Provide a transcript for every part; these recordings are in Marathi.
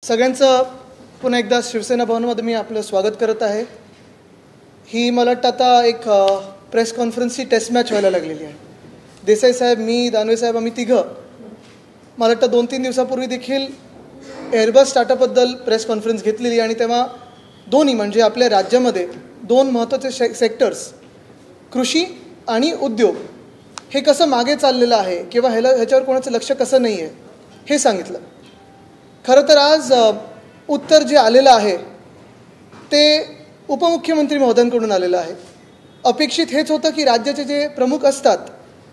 सगळ्यांचं पुन्हा एकदा शिवसेना भवनमध्ये मी आपलं स्वागत करत आहे. ही मला वाटतं आता एक प्रेस कॉन्फरन्सची टेस्ट मॅच व्हायला लागलेली आहे. देसाई साहेब, मी, दानवे साहेब, आम्ही तिघं मला वाटतं 2-3 दिवसापूर्वी देखील एअरबस टाटाबद्दल प्रेस कॉन्फरन्स घेतलेली आणि तेव्हा दोन्ही म्हणजे आपल्या राज्यामध्ये 2 महत्त्वाचे सेक्टर्स कृषी आणि उद्योग हे कसं मागे चाललेलं आहे किंवा ह्याच्यावर कोणाचं लक्ष कसं नाही आहे हे सांगितलं. खरं तर आज उत्तर जे आलेलं आहे ते उपमुख्यमंत्री महोदयांकडून आलेलं आहे. अपेक्षित हेच होतं की राज्याचे जे प्रमुख असतात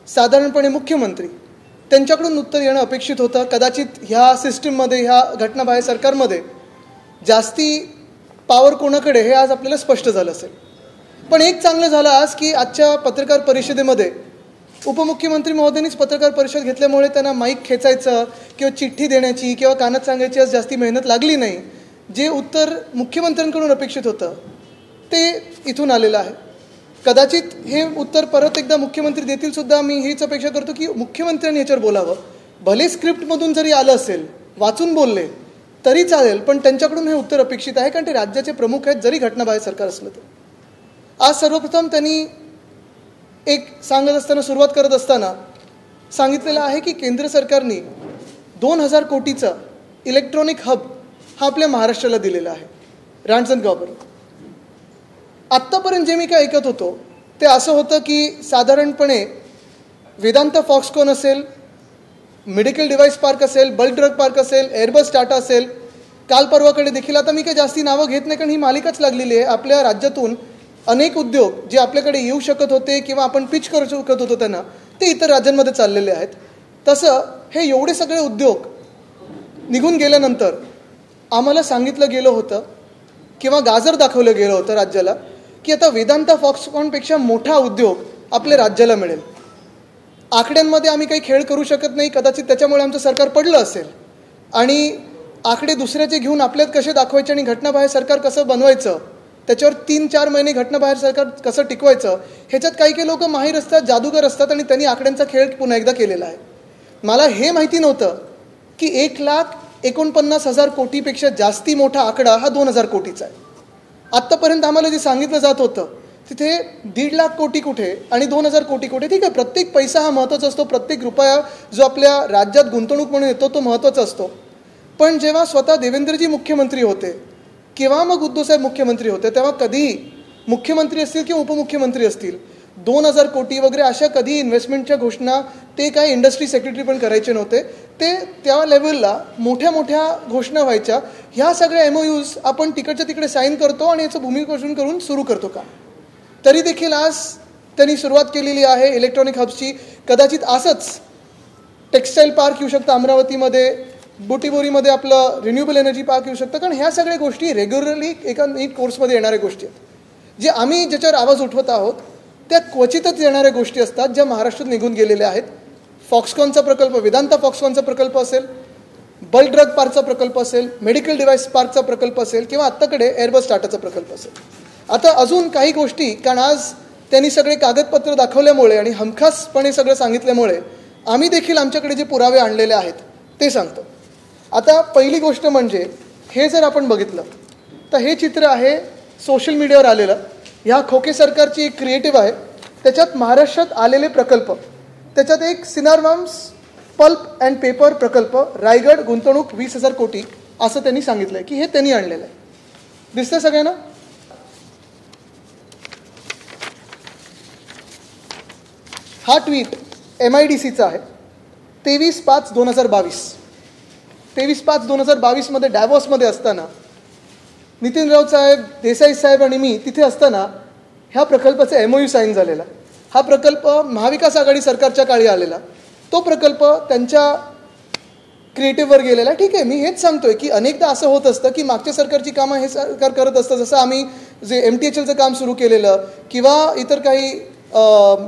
साधारणपणे मुख्यमंत्री त्यांच्याकडून उत्तर येणं अपेक्षित होतं. कदाचित ह्या सिस्टीममध्ये ह्या घटनाबाह्य सरकारमध्ये जास्ती पावर कोणाकडे हे आज आपल्याला स्पष्ट झालं असेल. पण एक चांगलं झालं आज की आजच्या पत्रकार परिषदेमध्ये उपमुख्यमंत्री महोदयांनीच पत्रकार परिषद घेतल्यामुळे त्यांना माईक खेचायचं किंवा चिठ्ठी देण्याची किंवा कानात सांगायची आज जास्ती मेहनत लागली नाही. जे उत्तर मुख्यमंत्र्यांकडून अपेक्षित होतं ते इथून आलेलं आहे. कदाचित हे उत्तर परत एकदा मुख्यमंत्री देतील सुद्धा. मी हीच अपेक्षा करतो की मुख्यमंत्र्यांनी याच्यावर बोलावं. भले स्क्रिप्टमधून जरी आलं असेल, वाचून बोलले तरी चालेल, पण त्यांच्याकडून हे उत्तर अपेक्षित आहे कारण ते राज्याचे प्रमुख आहेत जरी घटनाबाह्य सरकार असलं तर. आज सर्वप्रथम त्यांनी एक सांगत असताना सुरुवात करत असताना सांगितलेलं आहे की केंद्र सरकारने 2000 कोटीचा इलेक्ट्रॉनिक हब हा आपल्या महाराष्ट्राला दिलेला आहे रांजणगावपर्यंत. आत्तापर्यंत जे मी काय ऐकत होतो ते असं होतं की साधारणपणे वेदांत फॉक्सकॉन असेल, मेडिकल डिव्हाइस पार्क असेल, बल्क ड्रग पार्क असेल, एअरबस टाटा असेल, काल परवाकडे देखील, आता मी काही जास्ती नावं घेत नाही कारण ही मालिकाच लागलेली आहे. आपल्या राज्यातून अनेक उद्योग जे आपल्याकडे येऊ शकत होते किंवा आपण पिच करू शकत होतो त्यांना ते इतर राज्यांमध्ये चाललेले आहेत. तसं हे एवढे सगळे उद्योग निघून गेल्यानंतर आम्हाला सांगितलं गेलं होतं किंवा गाजर दाखवलं गेलं होतं राज्याला की आता वेदांत फॉक्सकॉनपेक्षा मोठा उद्योग आपल्या राज्याला मिळेल. आकड्यांमध्ये आम्ही काही खेळ करू शकत नाही, कदाचित त्याच्यामुळे आमचं सरकार पडलं असेल आणि आकडे दुसऱ्याचे घेऊन आपल्यात कसे दाखवायचे आणि घटनाबाह्य सरकार कसं बनवायचं, त्याच्यावर 3-4 महिने घटनाबाहेर सरकार कसं टिकवायचं, ह्याच्यात काही लोक माहीर असतात, जादूगार असतात आणि त्यांनी आकड्यांचा खेळ पुन्हा एकदा केलेला आहे. मला हे माहिती नव्हतं की 1,49,000 कोटीपेक्षा जास्ती मोठा आकडा हा 2,000 कोटीचा आहे. आत्तापर्यंत आम्हाला जे सांगितलं जात होतं तिथे 1.5 लाख कोटी कुठे आणि 2,000 कोटी कुठे. ठीक आहे, प्रत्येक पैसा हा महत्त्वाचा असतो, प्रत्येक रुपया जो आपल्या राज्यात गुंतवणूक म्हणून येतो तो महत्त्वाचा असतो. पण जेव्हा स्वतः देवेंद्रजी मुख्यमंत्री होते किंवा मग उद्धवसाहेब मुख्यमंत्री होते तेव्हा कधी मुख्यमंत्री असतील किंवा उपमुख्यमंत्री असतील 2,000 कोटी वगैरे अशा कधी इन्व्हेस्टमेंटच्या घोषणा ते काय इंडस्ट्री सेक्रेटरी पण करायचे नव्हते. ते त्या लेवलला मोठ्या मोठ्या घोषणा व्हायच्या. ह्या सगळ्या MOUs आपण तिकडच्या तिकडे साईन करतो आणि याचं भूमिपूजन करून सुरू करतो का. तरी देखील आज त्यांनी सुरुवात केलेली आहे इलेक्ट्रॉनिक हब्सची. कदाचित असंच टेक्स्टाईल पार्क येऊ शकतं अमरावतीमध्ये, बुटीबोरीमध्ये आपलं रिन्युएबल एनर्जी पार्क येऊ शकतं. कारण ह्या सगळ्या गोष्टी रेग्युलरली एका नीट कोर्समध्ये येणाऱ्या गोष्टी आहेत. जे आम्ही ज्याच्यावर आवाज उठवत आहोत त्या क्वचितच येणाऱ्या गोष्टी असतात ज्या महाराष्ट्रात निघून गेलेल्या आहेत. फॉक्सकॉनचा प्रकल्प, वेदांत फॉक्सकॉनचा प्रकल्प असेल, बल्क ड्रग पार्कचा प्रकल्प असेल, मेडिकल डिव्हाइस पार्कचा प्रकल्प असेल किंवा आत्ताकडे एअरबस टाटाचा प्रकल्प असेल. आता अजून काही गोष्टी, कारण आज त्यांनी सगळे कागदपत्र दाखवल्यामुळे आणि हमखासपणे सगळं सांगितल्यामुळे आम्ही देखील आमच्याकडे जे पुरावे आणलेले आहेत ते सांगतो. आता पहिली गोष्ट म्हणजे हे जर आपण बघितलं तर हे चित्र आहे सोशल मीडियावर आलेलं. ह्या खोके सरकारची एक क्रिएटिव्ह आहे, त्याच्यात महाराष्ट्रात आलेले प्रकल्प, त्याच्यात एक सिनारवाम्स पल्प अँड पेपर प्रकल्प रायगड, गुंतवणूक 20,000 कोटी असं त्यांनी सांगितलं आहे की हे त्यांनी आणलेलं आहे. दिसतंय सगळ्यांना. हा ट्विट MIDCचा आहे 23/5/2022. 23/5/2022 मध्ये डॅव्हॉसमध्ये असताना नितीन राऊत साहेब, देसाई साहेब आणि मी तिथे असताना ह्या प्रकल्पाचा MOU साईन झालेला. हा प्रकल्प महाविकास आघाडी सरकारच्या काळी आलेला. तो प्रकल्प त्यांच्या क्रिएटिव्हवर गेलेला. ठीक आहे, मी हेच सांगतोय की अनेकदा असं होत असतं की मागच्या सरकारची कामं हे सरकार करत असतं. जसं आम्ही जे MTHLचं काम सुरू केलेलं किंवा इतर काही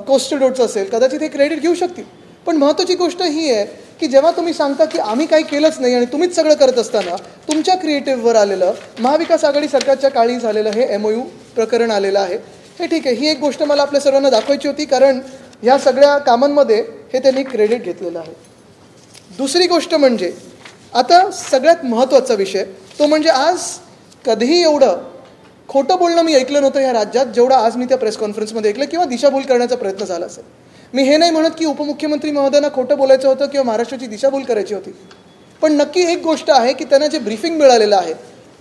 कोस्टल रोडचं असेल, कदाचित हे क्रेडिट घेऊ शकतील. पण महत्त्वाची गोष्ट ही आहे की जेव्हा तुम्ही सांगता की आम्ही काही केलंच नाही आणि तुम्हीच सगळं करत असताना तुमच्या क्रिएटिव्हवर आलेलं महाविकास आघाडी सरकारच्या काळी झालेलं हे MOU प्रकरण आलेलं आहे. हे ठीक आहे, ही एक गोष्ट मला आपल्या सर्वांना दाखवायची होती कारण ह्या सगळ्या कामांमध्ये हे त्यांनी क्रेडिट घेतलेलं आहे. दुसरी गोष्ट म्हणजे आता सगळ्यात महत्त्वाचा विषय तो म्हणजे आज कधीही एवढं खोटं बोलणं मी ऐकलं नव्हतं ह्या राज्यात जेवढं आज मी त्या प्रेस कॉन्फरन्समध्ये ऐकलं किंवा दिशाभूल करण्याचा प्रयत्न झाला असेल. मी हे नाही म्हणत की उपमुख्यमंत्री महोदयांना खोटं बोलायचं होतं किंवा महाराष्ट्राची दिशाभूल करायची होती, पण नक्की एक गोष्ट आहे की त्यांना जे ब्रीफिंग मिळालेलं आहे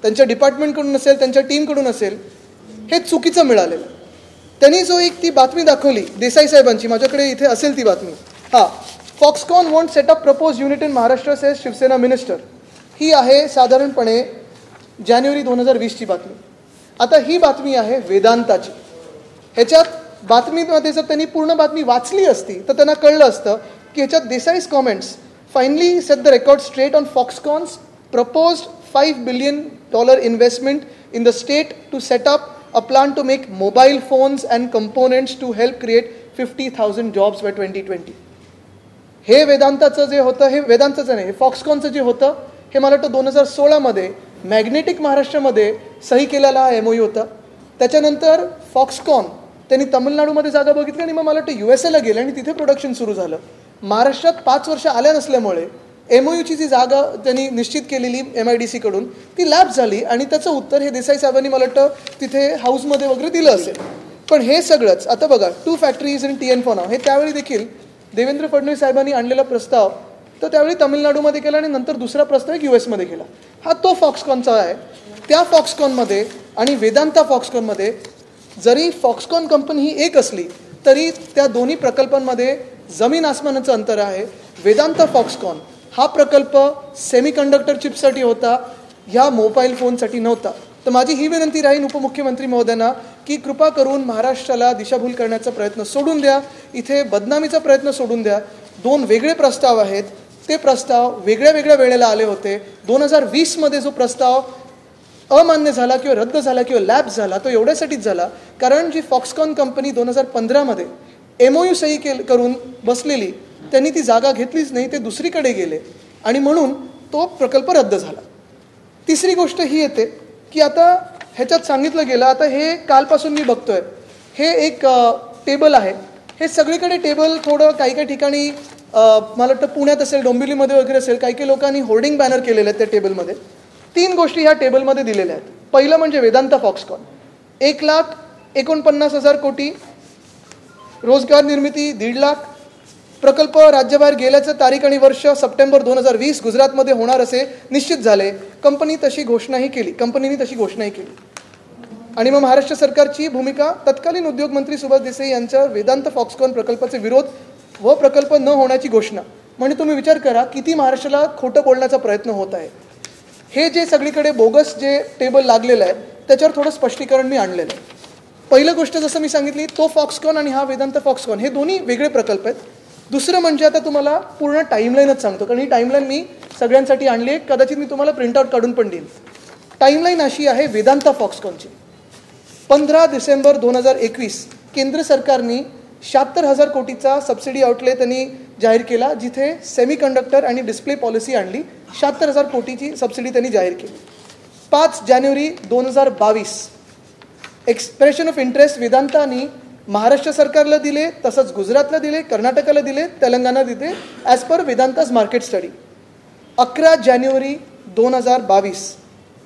त्यांच्या डिपार्टमेंटकडून असेल, त्यांच्या टीमकडून असेल, हे चुकीचं मिळालेलं. त्यांनी जो एक ती बातमी दाखवली देसाई साहेबांची, माझ्याकडे इथे असेल ती बातमी, Foxconn won't set up propose unit in Maharashtra says Shivsena minister, ही आहे साधारणपणे जानेवारी 2020ची बातमी. आता ही बातमी आहे वेदांताची. ह्याच्यात बातमीमध्ये जर त्यांनी पूर्ण बातमी वाचली असती तर त्यांना कळलं असतं की ह्याच्यात Desai's comments finally set the record straight on Foxconn's proposed $5 billion investment in the state to set up a plant to make mobile phones and components to help create 50,000 jobs by 2020. हे वेदांताचं जे होतं, हे वेदांताचं नाही, हे फॉक्सकॉनचं जे होतं, हे मला वाटतं 2016मध्ये मॅग्नेटिक महाराष्ट्रामध्ये सही केलेला हा MOU होता. त्याच्यानंतर फॉक्सकॉन त्यांनी तामिळनाडूमध्ये जागा बघितली आणि मग मला वाटतं USA गेले आणि तिथे प्रोडक्शन सुरू झालं. महाराष्ट्रात 5 वर्ष आल्या नसल्यामुळे MOUची जी जागा त्यांनी निश्चित केलेली MIDC कडून ती लॅप्स झाली आणि त्याचं उत्तर हे देसाई साहेबांनी मला वाटतं तिथे हाऊसमध्ये वगैरे दिलं असेल. पण हे सगळंच आता बघा, 2 factories in TN for now, हे त्यावेळी देखील देवेंद्र फडणवीस साहेबांनी आणलेला प्रस्ताव तर त्यावेळी तामिळनाडूमध्ये केला आणि नंतर दुसरा प्रस्ताव एक USमध्ये केला. हा तो फॉक्सकॉनचा आहे. त्या फॉक्सकॉनमध्ये आणि वेदांता फॉक्सकॉनमध्ये जरी फॉक्सकॉन कंपनी ही एक असली तरी त्या दोन्ही प्रकल्पांमध्ये जमीन आसमानाचं अंतर आहे. वेदांता फॉक्सकॉन हा प्रकल्प सेमीकंडक्टर चिपसाठी होता, ह्या मोबाईल फोनसाठी नव्हता. तर माझी ही विनंती राहील उपमुख्यमंत्री महोदयांना की कृपा करून महाराष्ट्राला दिशाभूल करण्याचा प्रयत्न सोडून द्या, इथे बदनामीचा प्रयत्न सोडून द्या. 2 वेगळे प्रस्ताव आहेत, ते प्रस्ताव वेगळ्या वेगळ्या वेळेला आले होते. 2020मध्ये जो प्रस्ताव अमान्य झाला किंवा रद्द झाला किंवा लॅप्स झाला तो एवढ्यासाठीच झाला कारण जी फॉक्सकॉन कंपनी 2015मध्ये MOU सही करून बसलेली त्यांनी ती जागा घेतलीच नाही, ते दुसरीकडे गेले आणि म्हणून तो प्रकल्प रद्द झाला. तिसरी गोष्ट ही येते की आता ह्याच्यात सांगितलं गेलं, आता हे कालपासून मी बघतोय, हे एक टेबल आहे. हे सगळीकडे टेबल थोडं काही काही ठिकाणी मला वाटतं पुण्यात असेल, डोंबिवलीमध्ये वगैरे असेल, काही काही लोकांनी होर्डिंग बॅनर केलेले आहेत त्या टेबलमध्ये. 3 गोष्टी ह्या टेबलमध्ये दिलेल्या आहेत. पहिलं म्हणजे वेदांता फॉक्सकॉन, 1,49,000 कोटी, रोजगार निर्मिती 1.5 लाख, प्रकल्प राज्याबाहेर गेल्याचं तारीख आणि वर्ष सप्टेंबर 2020 गुजरातमध्ये होणार असे निश्चित झाले. कंपनीने तशी घोषणाही केली. आणि मग महाराष्ट्र सरकारची भूमिका, तत्कालीन उद्योगमंत्री सुभाष देसाई यांच्या वेदांत फॉक्सकॉन प्रकल्पाचे विरोध व प्रकल्प न होण्याची घोषणा. म्हणजे तुम्ही विचार करा किती महाराष्ट्राला खोटं बोलण्याचा प्रयत्न होत आहे. हे जे सगळीकडे बोगस जे टेबल लागलेलं आहे त्याच्यावर थोडं स्पष्टीकरण मी आणलेलं आहे. पहिलं गोष्ट जसं मी सांगितली, तो फॉक्सकॉन आणि हा वेदांत फॉक्सकॉन हे दोन्ही वेगळे प्रकल्प आहेत. दुसरं म्हणजे आता तुम्हाला पूर्ण टाईमलाईनच सांगतो, कारण ही टाईमलाईन मी सगळ्यांसाठी आणली आहे, कदाचित मी तुम्हाला प्रिंटआउट काढून पण देईन. टाईमलाईन अशी आहे वेदांता फॉक्सकॉनची. 15 डिसेंबर 2021 केंद्र सरकारने 76,000 कोटीचा सबसिडी आउटले त्यांनी जाहीर केला, जिथे सेमीकंडक्टर आणि डिस्प्ले पॉलिसी आणली. 76,000 कोटीची सबसिडी त्यांनी जाहीर केली. 5 जानेवारी 2022 एक्सप्रेशन ऑफ इंटरेस्ट वेदांतानी महाराष्ट्र सरकारला दिले, तसंच गुजरातला दिले, कर्नाटकाला दिले, तेलंगणा दिले as per Vedanta's market study. 11 जानेवारी 2022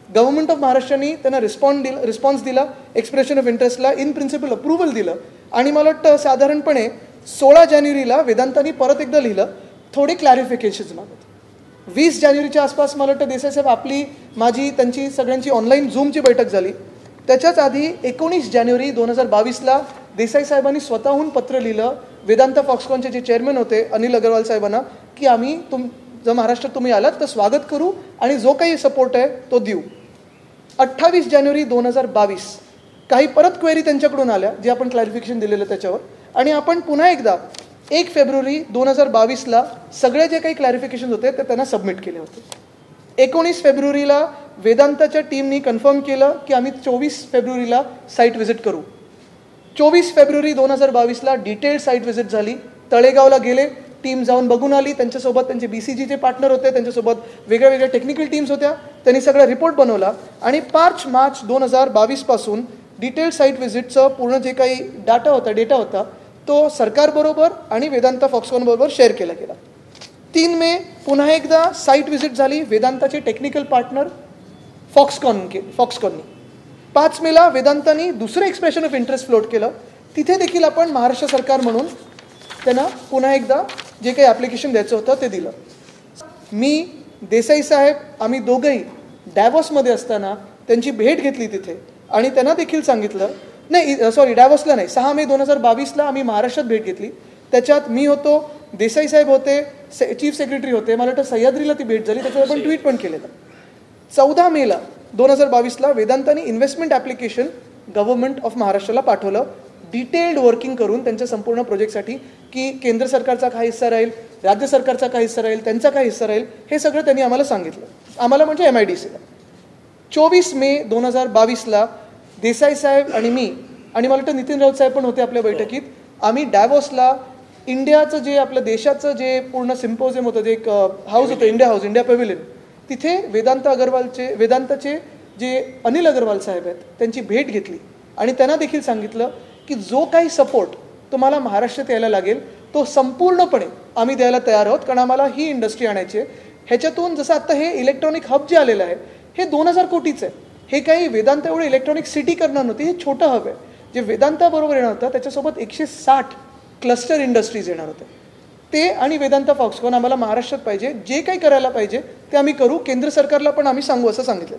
गव्हर्नमेंट ऑफ महाराष्ट्राने त्यांना रिस्पॉन्स दिला, एक्सप्रेशन ऑफ इंटरेस्टला इन प्रिन्सिपल अप्रुव्हल दिलं. आणि मला वाटतं साधारणपणे 16 जानेवारीला वेदांतानी परत एकदा लिहिलं, थोडे क्लॅरिफिकेशन्स मागत. 20 जानेवारीच्या आसपास मला वाटतं देसाई साहेब माझी त्यांची सगळ्यांची ऑनलाईन झूमची बैठक झाली. त्याच्याच आधी 19 जानेवारी 2022ला देसाई साहेबांनी स्वतःहून पत्र लिहिलं वेदांता फॉक्सकॉनचे जे चेअरमन होते अनिल अग्रवाल साहेबांना की आम्ही जर महाराष्ट्रात तुम्ही आलात तर स्वागत करू आणि जो काही सपोर्ट आहे तो देऊ. 28 जानेवारी 2022 काही परत क्वेरी त्यांच्याकडून आल्या जे आपण क्लॅरिफिकेशन दिलेलं त्याच्यावर, आणि आपण पुन्हा एकदा 1 फेब्रुवारी 2022ला सगळे जे काही क्लॅरिफिकेशन होते ते त्यांना सबमिट केले होते. 19 फेब्रुवारीला वेदांताच्या टीमनी कन्फर्म केलं की आम्ही 24 फेब्रुवारीला साईट व्हिजिट करू. 24 फेब्रुवारी 2022ला डिटेल्ड साईट व्हिजिट झाली. तळेगावला गेले, टीम जाऊन बघून आली, त्यांच्यासोबत त्यांचे BCGचे पार्टनर होते, त्यांच्यासोबत वेगळ्या वेगळ्या टेक्निकल टीम्स होत्या, त्यांनी सगळा रिपोर्ट बनवला. आणि 5 मार्च 2022 पासून डिटेल्ड साईट व्हिजिटचं पूर्ण जे काही डेटा होता तो सरकारबरोबर आणि वेदांता फॉक्सकॉन बरोबर शेअर केला गेला. 3 मे पुन्हा एकदा साईट व्हिजिट झाली वेदांताचे टेक्निकल पार्टनर फॉक्सकॉननी. 5 मेला वेदांतानी दुसरं एक्सप्रेशन ऑफ इंटरेस्ट फ्लोट केलं. तिथे देखील आपण महाराष्ट्र सरकार म्हणून त्यांना पुन्हा एकदा जे काही ॲप्लिकेशन द्यायचं होतं ते दिलं. मी, देसाई साहेब, आम्ही दोघंही डॅव्हॉसमध्ये असताना त्यांची भेट घेतली तिथे आणि त्यांना देखील सांगितलं, डॅव्हॉसला नाही, 6 मे 2022ला आम्ही महाराष्ट्रात भेट घेतली. त्याच्यात मी होतो, देसाई साहेब होते, चीफ सेक्रेटरी होते. मला वाटतं सह्याद्रीला ती भेट झाली, त्याच्यावर आपण ट्विट पण केलेलं. 14 मेला 2022ला वेदांतानी इन्व्हेस्टमेंट ॲप्लिकेशन गव्हर्नमेंट ऑफ महाराष्ट्राला पाठवलं, डिटेल्ड वर्किंग करून त्यांच्या संपूर्ण प्रोजेक्टसाठी, की केंद्र सरकारचा काय हिस्सा राहील, राज्य सरकारचा काय हिस्सा राहील, त्यांचा काय हिस्सा राहील, हे सगळं त्यांनी आम्हाला सांगितलं. आम्हाला म्हणजे MIDCला. 24 मे 2022ला देसाई साहेब आणि मी आणि मला वाटतं नितीन राऊत साहेब पण होते आपल्या बैठकीत. आम्ही डॅव्हॉसला इंडियाचं जे आपलं देशाचं जे पूर्ण सिम्पोजियम होतं, जे एक हाऊस होतं, इंडिया पॅव्हिलियन, तिथे वेदांताचे जे अनिल अग्रवाल साहेब आहेत त्यांची भेट घेतली आणि त्यांना देखील सांगितलं की जो काही सपोर्ट तुम्हाला महाराष्ट्रात यायला लागेल तो संपूर्णपणे आम्ही द्यायला तयार आहोत, कारण आम्हाला ही इंडस्ट्री आणायची आहे. ह्याच्यातून जसं आता हे इलेक्ट्रॉनिक हब जे आलेलं आहे हे 2000 कोटीचं आहे. हे काही वेदांत एवढं इलेक्ट्रॉनिक सिटी करणार नव्हती, हे छोटं हब आहे. जे वेदांताबरोबर येणार होतं त्याच्यासोबत 160 क्लस्टर इंडस्ट्रीज येणार होते. ते आणि वेदांता फॉक्सकॉन आम्हाला महाराष्ट्रात पाहिजे, जे काही करायला पाहिजे ते आम्ही करू, केंद्र सरकारला पण आम्ही सांगू असं सांगितलं.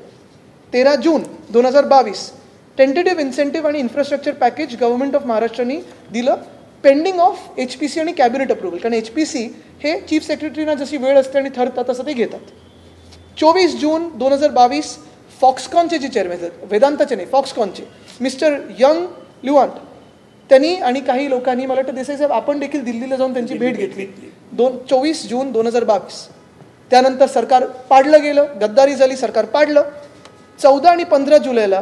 13 जून 2022 टेंटेटिव्ह इन्सेंटिव्ह आणि इन्फ्रास्ट्रक्चर पॅकेज गव्हर्नमेंट ऑफ महाराष्ट्राने दिलं, पेंडिंग ऑफ HPC आणि कॅबिनेट अप्रुव्हल, कारण HPC हे चीफ सेक्रेटरीना जशी वेळ असते आणि ठरतात तसं ते घेतात. 24 जून 2022 फॉक्सकॉनचे जे चेअरमॅन आहेत, वेदांताचे नाही फॉक्सकॉनचे, मिस्टर यंग ल्युआंट, त्यांनी आणि काही लोकांनी, मला वाटतं देसाई साहेब आपण देखील दिल्लीला जाऊन त्यांची भेट घेतली. 24 जून 2022. त्यानंतर सरकार पाडलं गेलं, गद्दारी झाली, सरकार पाडलं. 14 आणि 15 जुलैला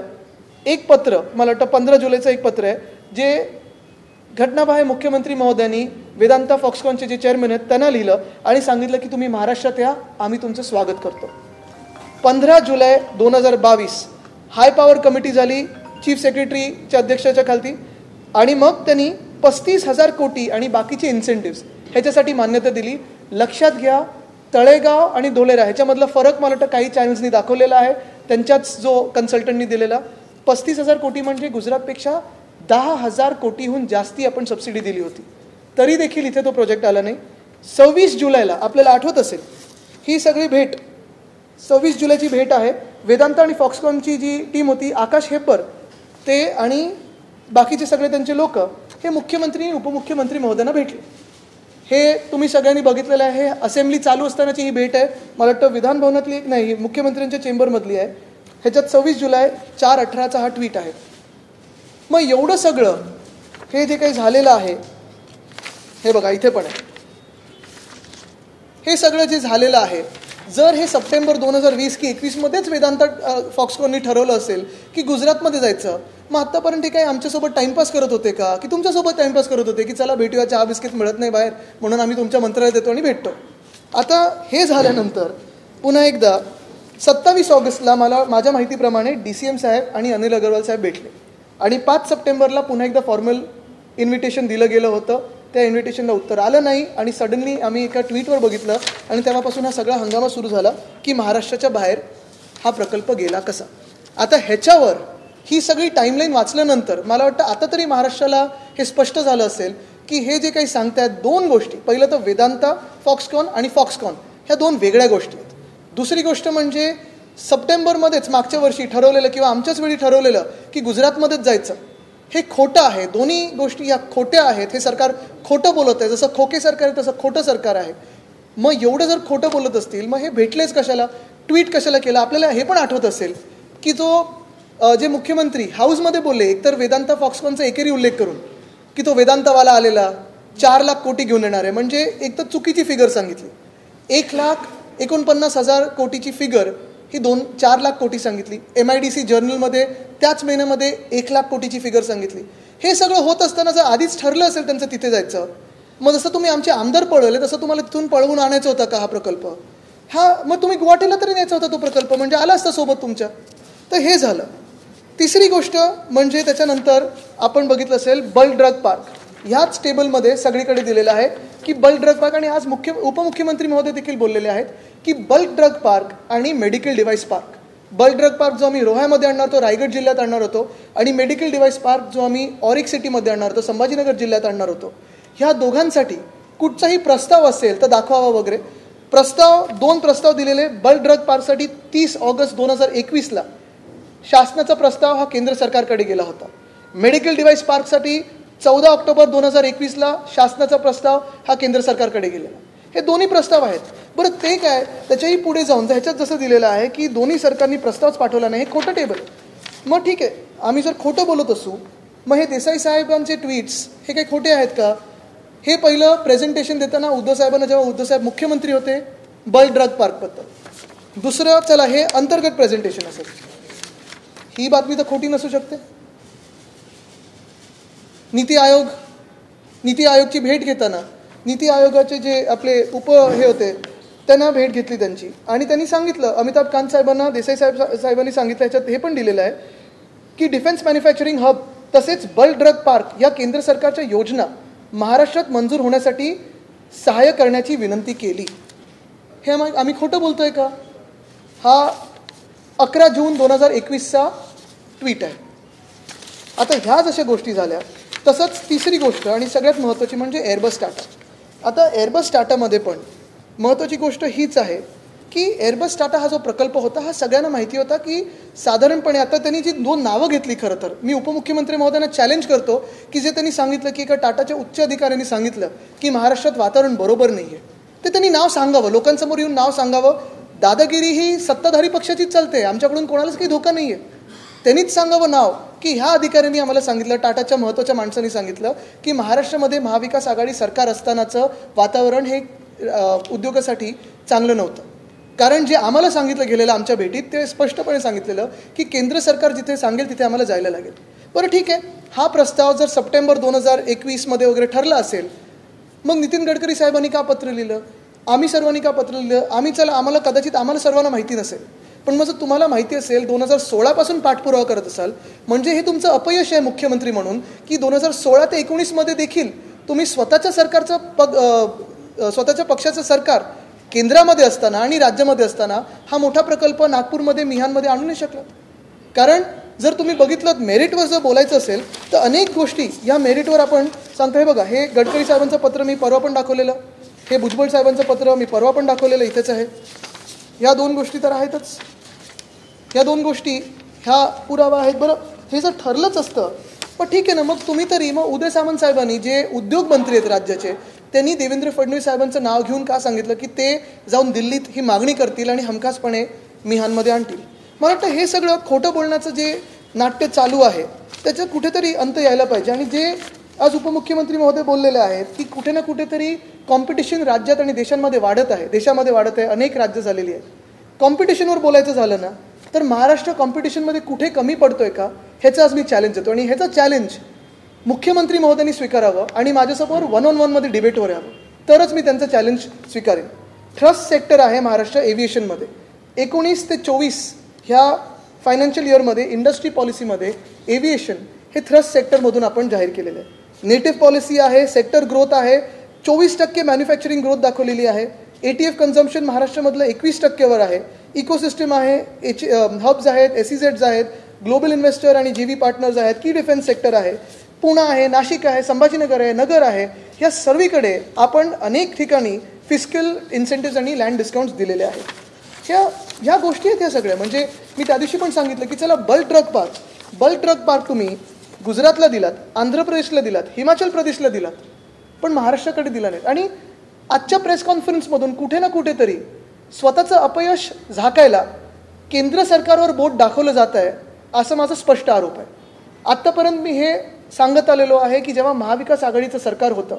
एक पत्र, मला वाटतं 15 जुलैचं एक पत्र आहे, जे घटनाबाह्य मुख्यमंत्री महोदयांनी वेदांता फॉक्सकॉनचे जे चेअरमॅन आहेत त्यांना लिहिलं आणि सांगितलं की तुम्ही महाराष्ट्रात या, आम्ही तुमचं स्वागत करतो. 15 जुलै 2022 हाय पॉवर कमिटी झाली चीफ सेक्रेटरीच्या अध्यक्षतेच्या खालती आणि मग त्यांनी 35,000 कोटी आणि बाकीचे इन्सेंटिव्स ह्याच्यासाठी मान्यता दिली. लक्षात घ्या, तळेगाव आणि धोलेरा ह्याच्यामधला फरक मला वाटतं काही चॅनल्सनी दाखवलेला आहे, त्यांच्याच जो कन्सल्टंटनी दिलेला. 35,000 कोटी म्हणजे गुजरातपेक्षा 10,000 कोटीहून जास्ती आपण सबसिडी दिली होती, तरी देखील इथे तो प्रोजेक्ट आला नाही. 26 जुलैला आपल्याला आठवत असेल ही सगळी भेट, 26 जुलैची भेट आहे. वेदांता आणि फॉक्सकॉनची जी टीम होती, आकाश हेपर ते आणि बाकीचे सगळे त्यांचे लोक हे मुख्यमंत्री उपमुख्यमंत्री महोदयांना भेटले. हे तुम्ही सगळ्यांनी बघितलेलं आहे. हे असेंब्ली चालू असतानाची ही भेट आहे, मला वाटतं विधान भवनातली एक नाही, मुख्यमंत्र्यांच्या चेंबरमधली आहे. ह्याच्यात 26 जुलै 4/18चा हा ट्विट आहे. मग एवढं सगळं हे जे काही झालेलं आहे, हे बघा इथे पण आहे, हे सगळं जे झालेलं आहे, जर हे सप्टेंबर 2020 की 21मध्येच वेदांता फॉक्सकॉननी ठरवलं असेल की गुजरातमध्ये जायचं, मग आत्तापर्यंत ते काही आमच्यासोबत टाइमपास करत होते का, की तुमच्यासोबत टाइमपास करत होते की चला भेटूया, चहा बिस्किट मिळत नाही बाहेर म्हणून आम्ही तुमच्या मंत्रालयात येतो आणि भेटतो. आता हे झाल्यानंतर पुन्हा एकदा 27 ऑगस्टला मला माझ्या माहितीप्रमाणे DCM साहेब आणि अनिल अग्रवाल साहेब भेटले आणि 5 सप्टेंबरला पुन्हा एकदा फॉर्मल इन्व्हिटेशन दिलं गेलं होतं. त्या इन्व्हिटेशनला उत्तर आलं नाही आणि सडनली आम्ही एका ट्विटवर बघितलं आणि तेव्हापासून हा सगळा हंगामा सुरू झाला की महाराष्ट्राच्या बाहेर हा प्रकल्प गेला कसा. आता ह्याच्यावर ही सगळी टाईमलाईन वाचल्यानंतर मला वाटतं आता तरी महाराष्ट्राला हे स्पष्ट झालं असेल की हे जे काही सांगतायत 2 गोष्टी, पहिलं तर वेदांता फॉक्सकॉन आणि फॉक्सकॉन ह्या 2 वेगळ्या गोष्टी आहेत. दुसरी गोष्ट म्हणजे सप्टेंबरमध्येच मागच्या वर्षी ठरवलेलं किंवा आमच्याच वेळी ठरवलेलं की गुजरातमध्येच जायचं, हे खोटं आहे. दोन्ही गोष्टी या खोट्या आहेत. हे सरकार खोटं बोलत आहे, जसं खोके सरकार आहे तसं खोटं सरकार आहे. मग एवढं जर खोटं बोलत असतील मग हे भेटलेच कशाला, ट्विट कशाला केलं. आपल्याला हे पण आठवत असेल की जे मुख्यमंत्री हाऊसमध्ये बोलले, एकतर वेदांता फॉक्सकॉनचा एकेरी उल्लेख करून की तो वेदांतावाला आलेला 4 लाख कोटी घेऊन येणार आहे, म्हणजे एक तर चुकीची फिगर सांगितली. 1,49,000 कोटीची फिगर ही 4 लाख कोटी सांगितली. MIDC जर्नलमध्ये त्याच महिन्यामध्ये 1 लाख कोटीची फिगर सांगितली. हे सगळं होत असताना जर आधीच ठरलं असेल त्यांचं तिथे जायचं, मग जसं तुम्ही आमचे आमदार पळवले तसं तुम्हाला तिथून पळवून आणायचं होतं का हा प्रकल्प? मग तुम्ही गुवाहाटीला तरी न्यायचा होता तो प्रकल्प, म्हणजे आला असता सोबत तुमच्या. तर हे झालं. तिसरी गोष्ट म्हणजे त्याच्यानंतर आपण बघितलं असेल बल्क ड्रग पार्क, ह्याच टेबलमध्ये सगळीकडे दिलेलं आहे की बल्क ड्रग पार्क, आणि आज उपमुख्यमंत्री महोदय देखील बोललेले आहेत की बल्क ड्रग पार्क आणि medical device park. Bulk drug park जो आम्ही रोह्यामध्ये आणणार होतो, रायगड जिल्ह्यात आणणार होतो, आणि मेडिकल डिव्हाइस पार्क जो आम्ही ऑरिक सिटीमध्ये आणणार होतो, संभाजीनगर जिल्ह्यात आणणार होतो. ह्या दोघांसाठी कुठचाही प्रस्ताव असेल तर दाखवावा वगैरे. दोन प्रस्ताव दिलेले. बल्क ड्रग पार्कसाठी 30 ऑगस्ट 2021ला शासनाचा प्रस्ताव हा केंद्र सरकारकडे गेला होता. मेडिकल डिव्हाइस पार्कसाठी 14 ऑक्टोबर 2021ला शासनाचा प्रस्ताव हा केंद्र सरकारकडे गेलेला. हे दोन्ही प्रस्ताव आहेत. बरं ते काय, त्याच्याही पुढे जाऊन ह्याच्यात जसं दिलेलं आहे की दोन्ही सरकारनी प्रस्तावच पाठवला नाही, हे खोटं टेबल. मग ठीक आहे, आम्ही जर खोटं बोलत असू मग हे देसाई साहेबांचे ट्विट्स हे काही खोटे आहेत का? हे पहिलं प्रेझेंटेशन देताना उद्धव साहेबांना, जेव्हा उद्धव साहेब मुख्यमंत्री होते, बल्क ड्रग पार्कबद्दल. दुसरं, चला हे अंतर्गत प्रेझेंटेशन असेल, ही बातमी तर खोटी नसू शकते. नीती आयोगची भेट घेताना नीती आयोगाचे जे आपले हे होते त्यांना भेट घेतली त्यांची, आणि त्यांनी सांगितलं, अमिताभ कांत साहेबांना देसाई साहेबांनी सांगितलं, ह्याच्यात हे पण दिलेलं आहे की डिफेन्स मॅन्युफॅक्चरिंग हब तसेच बल्क ड्रग पार्क या केंद्र सरकारच्या योजना महाराष्ट्रात मंजूर होण्यासाठी सहाय्य करण्याची विनंती केली. हे आम्ही खोटं बोलतोय का? हा 11 जून 2021चा ट्विट आहे. आता ह्या जशा गोष्टी झाल्या, तसंच तिसरी गोष्ट आणि सगळ्यात महत्त्वाची म्हणजे एअरबस टाटा. आता एअरबस टाटामध्ये पण महत्त्वाची गोष्ट हीच आहे की एअरबस टाटा हा जो प्रकल्प होता हा सगळ्यांना माहिती होता की साधारणपणे, आता त्यांनी जी 2 नावं घेतली, खरं तर मी उपमुख्यमंत्री महोदयांना चॅलेंज करतो की जे त्यांनी सांगितलं की एका टाटाच्या उच्च अधिकाऱ्यांनी सांगितलं की महाराष्ट्रात वातावरण बरोबर नाही आहे, ते त्यांनी नाव सांगावं, लोकांसमोर येऊन नाव सांगावं. दादागिरी ही सत्ताधारी पक्षाचीच चालते, आमच्याकडून कोणालाच काही धोका नाही आहे. त्यांनीच सांगावं नाव की ह्या अधिकाऱ्यांनी आम्हाला सांगितलं, टाटाच्या महत्त्वाच्या माणसांनी सांगितलं की महाराष्ट्रामध्ये महाविकास आघाडी सरकार असतानाचं वातावरण हे उद्योगासाठी चांगलं नव्हतं. कारण जे आम्हाला सांगितलं गेलेलं आमच्या भेटीत, ते स्पष्टपणे सांगितलेलं की केंद्र सरकार जिथे सांगेल तिथे आम्हाला जायला लागेल. बरं ठीक आहे, हा प्रस्ताव जर सप्टेंबर 2021मध्ये वगैरे ठरला असेल, मग नितीन गडकरी साहेबांनी का पत्र लिहिलं, आम्ही सर्वांनी का पत्र लिहिलं? आम्हाला सर्वांना माहिती नसेल, पण मग जर तुम्हाला माहिती असेल, 2016 पासून पाठपुरावा करत असाल, म्हणजे हे तुमचं अपयश आहे मुख्यमंत्री म्हणून की 2016 ते 19मध्ये देखील तुम्ही स्वतःच्या पक्षाचं सरकार केंद्रामध्ये असताना आणि राज्यामध्ये असताना हा मोठा प्रकल्प नागपूरमध्ये, मिहानमध्ये आणू नाही शकला. कारण जर तुम्ही बघितलं, मेरिटवर जर बोलायचं असेल तर अनेक गोष्टी या मेरिटवर आपण सांगतो. हे बघा, हे गडकरी साहेबांचं पत्र मी परवा पण दाखवलेलं, हे भुजबळ साहेबांचं पत्र मी परवा पण दाखवलेलं, इथेच आहे. या 2 गोष्टी तर आहेतच, या 2 गोष्टी ह्या पुरावा आहेत. बरं, हे जर ठरलंच असतं, पण ठीक आहे ना, मग तुम्ही तरी, मग उदय सामंत साहेबांनी जे उद्योग मंत्री आहेत राज्याचे, त्यांनी देवेंद्र फडणवीस साहेबांचं नाव घेऊन का सांगितलं की ते जाऊन दिल्लीत ही मागणी करतील आणि हमखासपणे मिहानमध्ये आणतील? मला वाटतं हे सगळं खोटं बोलण्याचं जे नाट्य चालू आहे त्याच्यात कुठेतरी अंत यायला पाहिजे. आणि जे आज उपमुख्यमंत्री महोदय बोललेले आहेत की कुठे ना कुठेतरी कॉम्पिटिशन राज्यात आणि देशामध्ये वाढत आहे, अनेक राज्य झालेली आहेत. कॉम्पिटिशनवर बोलायचं झालं ना तर महाराष्ट्र कॉम्पिटिशनमध्ये कुठे कमी पडतोय का, ह्याचं आज मी चॅलेंज देतो. आणि ह्याचं चॅलेंज मुख्यमंत्री महोदयांनी स्वीकारावं आणि माझ्यासमोर 1-on-1 मध्ये डिबेटवर यावं, तरच मी त्यांचं चॅलेंज स्वीकारेन. ट्रस्ट सेक्टर आहे महाराष्ट्र एव्हिएशनमध्ये. 19 ते 24 ह्या फायनान्शियल इयरमध्ये इंडस्ट्री पॉलिसीमध्ये एव्हिएशन हे थ्रस्ट सेक्टरमधून आपण जाहीर केलेलं आहे. नेटिव्ह पॉलिसी आहे, सेक्टर ग्रोथ आहे, 24% मॅन्युफॅक्चरिंग ग्रोथ दाखवलेली आहे. ATF कन्झम्पशन महाराष्ट्रामधलं 21%वर आहे. इकोसिस्टम आहे, हब्स आहेत, SEZs आहेत, ग्लोबल इन्व्हेस्टर आणि JV पार्टनर्स आहेत, की डिफेन्स सेक्टर आहे, पुणे आहे, नाशिक आहे, संभाजीनगर आहे, नगर आहे. या सर्वीकडे आपण अनेक ठिकाणी फिस्कल इन्सेंटिव्स आणि लँड डिस्काउंट्स दिलेले आहेत. ह्या गोष्टी आहेत ह्या सगळ्या. म्हणजे मी त्या दिवशी पण सांगितलं की चला बल्क ड्रग पार्क तुम्ही गुजरातला दिलात, आंध्र प्रदेशला दिलात, हिमाचल प्रदेशला दिलात, पण महाराष्ट्राकडे दिला नाहीत. आणि आजच्या प्रेस कॉन्फरन्समधून कुठे ना कुठेतरी स्वतःचं अपयश झाकायला केंद्र सरकारवर बोट दाखवलं जात आहे, असं माझा स्पष्ट आरोप आहे. आत्तापर्यंत मी हे सांगत आलेलो आहे की जेव्हा महाविकास आघाडीचं सरकार होतं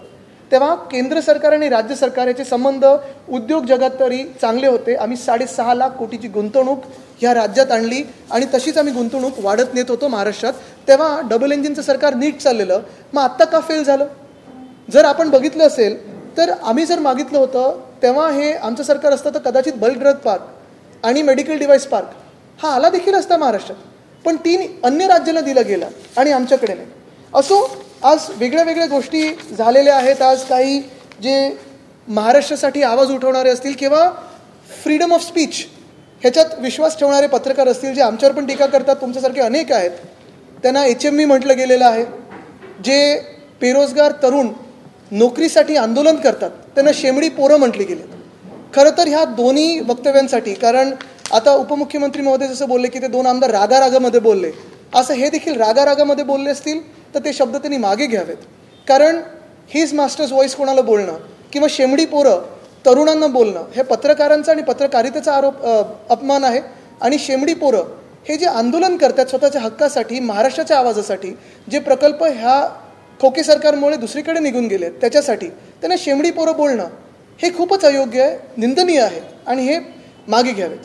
तेव्हा केंद्र सरकार आणि राज्य सरकार याचे संबंध उद्योग जगात तरी चांगले होते. आम्ही 6.5 लाख कोटीची गुंतवणूक ह्या राज्यात आणली आणि तशीच आम्ही गुंतवणूक वाढत नेत होतो महाराष्ट्रात. तेव्हा डबल इंजिनचं सरकार नीट चाललेलं. मग आत्ता का फेल झालं? जर आपण बघितलं असेल तर आम्ही जर मागितलं होतं तेव्हा हे आमचं सरकार असतं तर कदाचित बल्क ड्रग पार्क आणि मेडिकल डिव्हाइस पार्क हा आला देखील असता महाराष्ट्रात, पण 3 अन्य राज्याला दिला गेला आणि आमच्याकडे नाही. असो, आज वेगळ्या वेगळ्या गोष्टी झालेल्या आहेत. आज काही जे महाराष्ट्रासाठी आवाज उठवणारे असतील किंवा फ्रीडम ऑफ स्पीच ह्याच्यात विश्वास ठेवणारे पत्रकार असतील, जे आमच्यावर पण टीका करतात, तुमच्यासारखे अनेक आहेत, त्यांना HMV म्हटलं गेलेलं आहे. जे बेरोजगार तरुण नोकरीसाठी आंदोलन करतात त्यांना शेमडी पोरं म्हटली गेली. खरं तर ह्या दोन्ही वक्तव्यांसाठी, कारण आता उपमुख्यमंत्री महोदय जसं बोलले की ते 2 आमदार रागारागामध्ये बोलले, असं हे देखील रागारागामध्ये बोलले असतील तर ते शब्द त्यांनी मागे घ्यावेत. कारण हिज मास्टर्स व्हॉइस कोणाला बोलणं किंवा शेमडी पोरं तरुणांना बोलणं हे पत्रकारांचा आणि पत्रकारितेचा अपमान आहे. आणि शेमडी पोरं हे जे आंदोलन करतात स्वतःच्या हक्कासाठी, महाराष्ट्राच्या आवाजासाठी, जे प्रकल्प ह्या खोके सरकारमुळे दुसरीकडे निघून गेले त्याच्यासाठी त्यांना शेमडी पोरं बोलणं हे खूपच अयोग्य आहे, निंदनीय आहे आणि हे मागे घ्यावेत.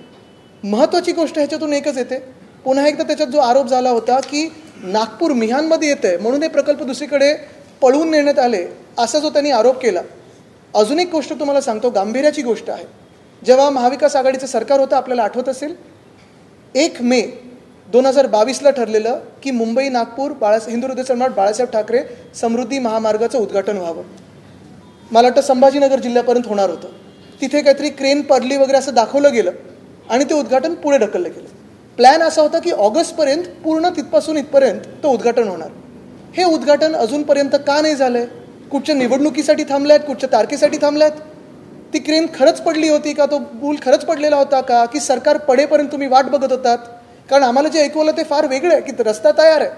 महत्त्वाची गोष्ट ह्याच्यातून एकच येते, पुन्हा एकदा त्याच्यात जो आरोप झाला होता की नागपूर मिहानमध्ये येतं आहे म्हणून हे प्रकल्प दुसरीकडे पळवून नेण्यात आले, असा जो त्यांनी आरोप केला. अजून एक गोष्ट तुम्हाला सांगतो, गांभीर्याची गोष्ट आहे. जेव्हा महाविकास आघाडीचं सरकार होतं, आपल्याला आठवत असेल, 1 मे 2022ला ठरलेलं की मुंबई नागपूर हिंदू हृदय सम्राट बाळासाहेब ठाकरे समृद्धी महामार्गाचं उद्घाटन व्हावं. मला वाटतं संभाजीनगर जिल्ह्यापर्यंत होणार होतं. तिथे काहीतरी क्रेन पडली वगैरे असं दाखवलं गेलं आणि ते उद्घाटन पुढे ढकललं गेलं. प्लॅन असा होता की ऑगस्टपर्यंत पूर्ण तिथपासून इथपर्यंत तो उद्घाटन होणार. हे उद्घाटन अजूनपर्यंत का नाही झालं आहे? कुठच्या निवडणुकीसाठी थांबले आहेत, कुठच्या तारखेसाठी थांबले आहेत? ती क्रेन खरंच पडली होती का? तो पूल खरंच पडलेला होता का? की सरकार पडेपर्यंत तुम्ही वाट बघत होतात? कारण आम्हाला जे ऐकवलं ते फार वेगळं आहे की रस्ता तयार आहे.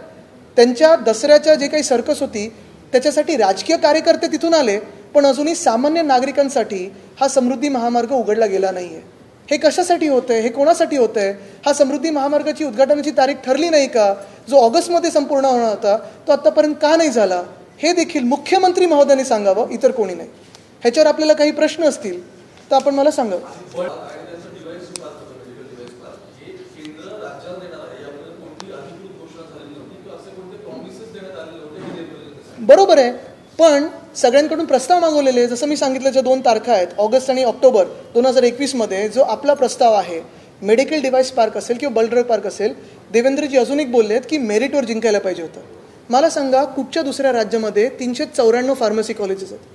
त्यांच्या दसऱ्याच्या जे काही सर्कस होती त्याच्यासाठी राजकीय कार्यकर्ते तिथून आले, पण अजूनही सामान्य नागरिकांसाठी हा समृद्धी महामार्ग उघडला गेला नाही आहे. हे कशासाठी होतं आहे? हे कोणासाठी होतं आहे? हा समृद्धी महामार्गाची उद्घाटनाची तारीख ठरली नाही का? जो ऑगस्टमध्ये संपूर्ण होणार होता तो आत्तापर्यंत का नाही झाला? हे देखील मुख्यमंत्री महोदयांनी सांगावं, इतर कोणी नाही. ह्याच्यावर आपल्याला काही प्रश्न असतील तर आपण मला सांगावं. बरोबर आहे, पण सगळ्यांकडून प्रस्ताव मागवलेले, जसं मी सांगितलं, ज्या 2 तारखा आहेत ऑगस्ट आणि ऑक्टोबर 2021मध्ये, जो आपला प्रस्ताव आहे मेडिकल डिव्हाइस पार्क असेल किंवा बल्क ड्रग पार्क असेल, देवेंद्रजी अजून एक बोलले आहेत की मेरिटवर जिंकायला पाहिजे होतं. मला सांगा कुठच्या दुसऱ्या राज्यामध्ये 394 फार्मसी कॉलेजेस आहेत?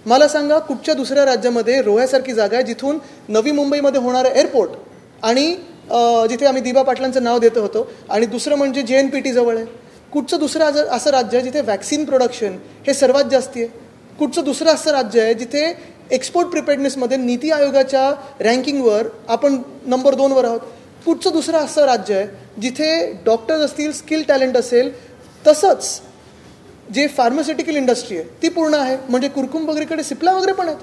मला सांगा कुठच्या दुसऱ्या राज्यामध्ये रोह्यासारखी जागा आहे जिथून नवी मुंबईमध्ये होणारं एअरपोर्ट आणि जिथे आम्ही दिबा पाटलांचं नाव देतो होतो, आणि दुसरं म्हणजे JNPT जवळ आहे. कुठचं दुसरं असं राज्य आहे जिथे वॅक्सिन प्रोडक्शन हे सर्वात जास्ती आहे? कुठचं दुसरं असं राज्य आहे जिथे एक्सपोर्ट प्रिपेअर्डनेसमध्ये नीती आयोगाच्या रँकिंगवर आपण नंबर 2वर आहोत? कुठचं दुसरं असं राज्य आहे जिथे डॉक्टर्स असतील, स्किल टॅलेंट असेल, तसंच जे फार्मास्युटिकल इंडस्ट्री आहे ती पूर्ण आहे? म्हणजे कुरकुम वगैरेकडे सिप्ला वगैरे पण आहेत.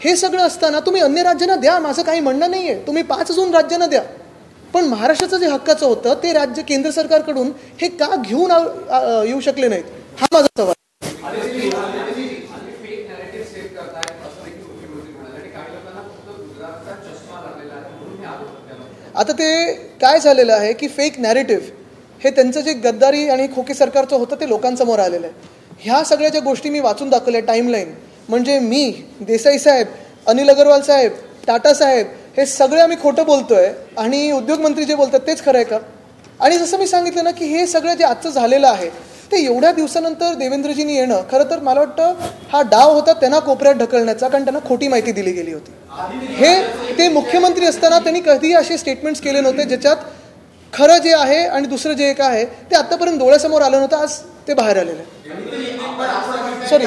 हे सगळं असताना तुम्ही अन्य राज्यांना द्या, माझं काही म्हणणं नाही आहे, तुम्ही 5 अजून राज्यांना द्या, पण महाराष्ट्राचं जे हक्काचं होतं ते राज्य केंद्र सरकारकडून हे का घेऊन येऊ शकले नाहीत? हा माझा सवाल. आता ते काय झालेलं आहे की फेक नॅरेटिव्ह हे त्यांचं जे गद्दारी आणि खोके सरकारचं होतं ते लोकांसमोर आलेलं आहे. ह्या सगळ्या ज्या गोष्टी मी वाचून दाखवल्या टाईमलाईन, म्हणजे मी, देसाई साहेब, अनिल अगरवाल साहेब, टाटा साहेब, हे सगळे आम्ही खोटं बोलतोय आणि उद्योगमंत्री जे बोलतात तेच खरं आहे का? आणि जसं मी सांगितलं ना की हे सगळं जे आजचं झालेलं आहे ते एवढ्या दिवसानंतर देवेंद्रजींनी येणं, खरं तर मला वाटतं हा डाव होता त्यांना कोपऱ्यात ढकलण्याचा, कारण त्यांना खोटी माहिती दिली गेली होती. हे ते मुख्यमंत्री असताना त्यांनी कधीही असे स्टेटमेंट्स केले नव्हते ज्याच्यात खरं जे आहे आणि दुसरं जे एक आहे ते आत्तापर्यंत डोळ्यासमोर आलं नव्हतं, आज ते बाहेर आलेलं आहे. सॉरी,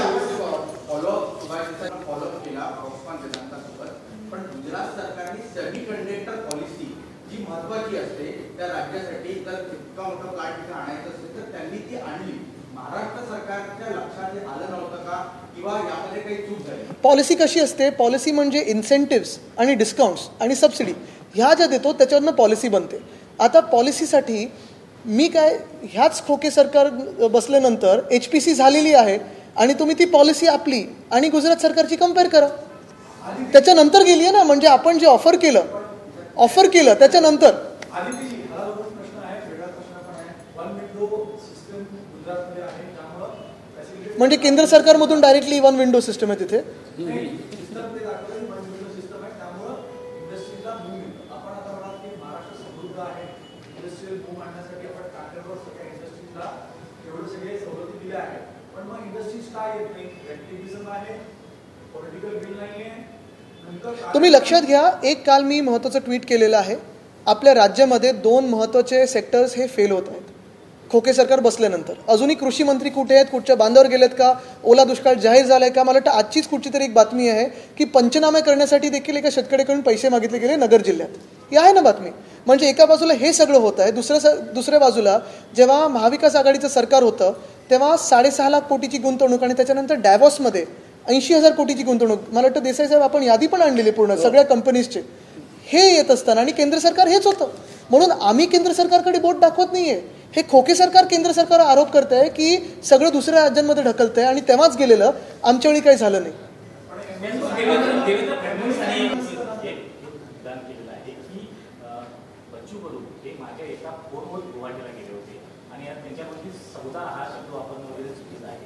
महत्वाची असते त्या राज्यासाठी जर इतका मोठा प्लांट तिथे आणायचं असेल तर त्यांनी ती आणली. महाराष्ट्र सरकारच्या लक्षात आलं नव्हतं का किंवा यामध्ये काही चूक झाली? पॉलिसी कशी असते? पॉलिसी म्हणजे इन्सेंटिव्स आणि डिस्काउंट्स आणि सबसिडी ह्या ज्या देतो त्याच्यावरनं पॉलिसी बनते. आता पॉलिसीसाठी मी काय, ह्याच खोके सरकार बसल्यानंतर HPC झालेली आहे आणि तुम्ही ती पॉलिसी आपली आणि गुजरात सरकारची कम्पेअर करा. त्याच्यानंतर गेली आहे ना, म्हणजे आपण जे ऑफर केलं त्याच्यानंतर. म्हणजे केंद्र सरकारमधून डायरेक्टली 1 विंडो सिस्टम आहे तिथे. तुम्ही लक्षात घ्या, एक काल मी महत्त्वाचं ट्विट केलेलं आहे. आपल्या राज्यामध्ये 2 महत्त्वाचे सेक्टर्स हे फेल होत आहेत खोके सरकार बसल्यानंतर. अजूनही कृषी मंत्री कुठे आहेत, कुठच्या बांधावर गेलेत का, ओला दुष्काळ जाहीर झालाय का? मला वाटतं आजचीच कुठची तरी एक बातमी आहे की पंचनामे करण्यासाठी देखील एका शेतकऱ्याकडून पैसे मागितले गेले नगर जिल्ह्यात. ही आहे ना बातमी. म्हणजे एका बाजूला हे सगळं होत आहे, दुसऱ्या बाजूला जेव्हा महाविकास आघाडीचं सरकार होतं तेव्हा 6.5 लाख कोटीची गुंतवणूक आणि त्याच्यानंतर डॅव्हॉसमध्ये 80,000 कोटीची गुंतवणूक. मला वाटतं देसाई साहेब आपण यादी पण आणलेली पूर्ण सगळ्या कंपनीजचे. हे येत असताना आणि केंद्र सरकार हेच होतं. म्हणून आम्ही केंद्र सरकारकडे बोट दाखवत नाहीये. हे खोके सरकार केंद्र सरकार आरोप करत आहे की सगळं दुसऱ्या राज्यांमध्ये ढकलत आहे आणि तेव्हाच गेलेलं, आमच्या वेळी काही झालं नाही.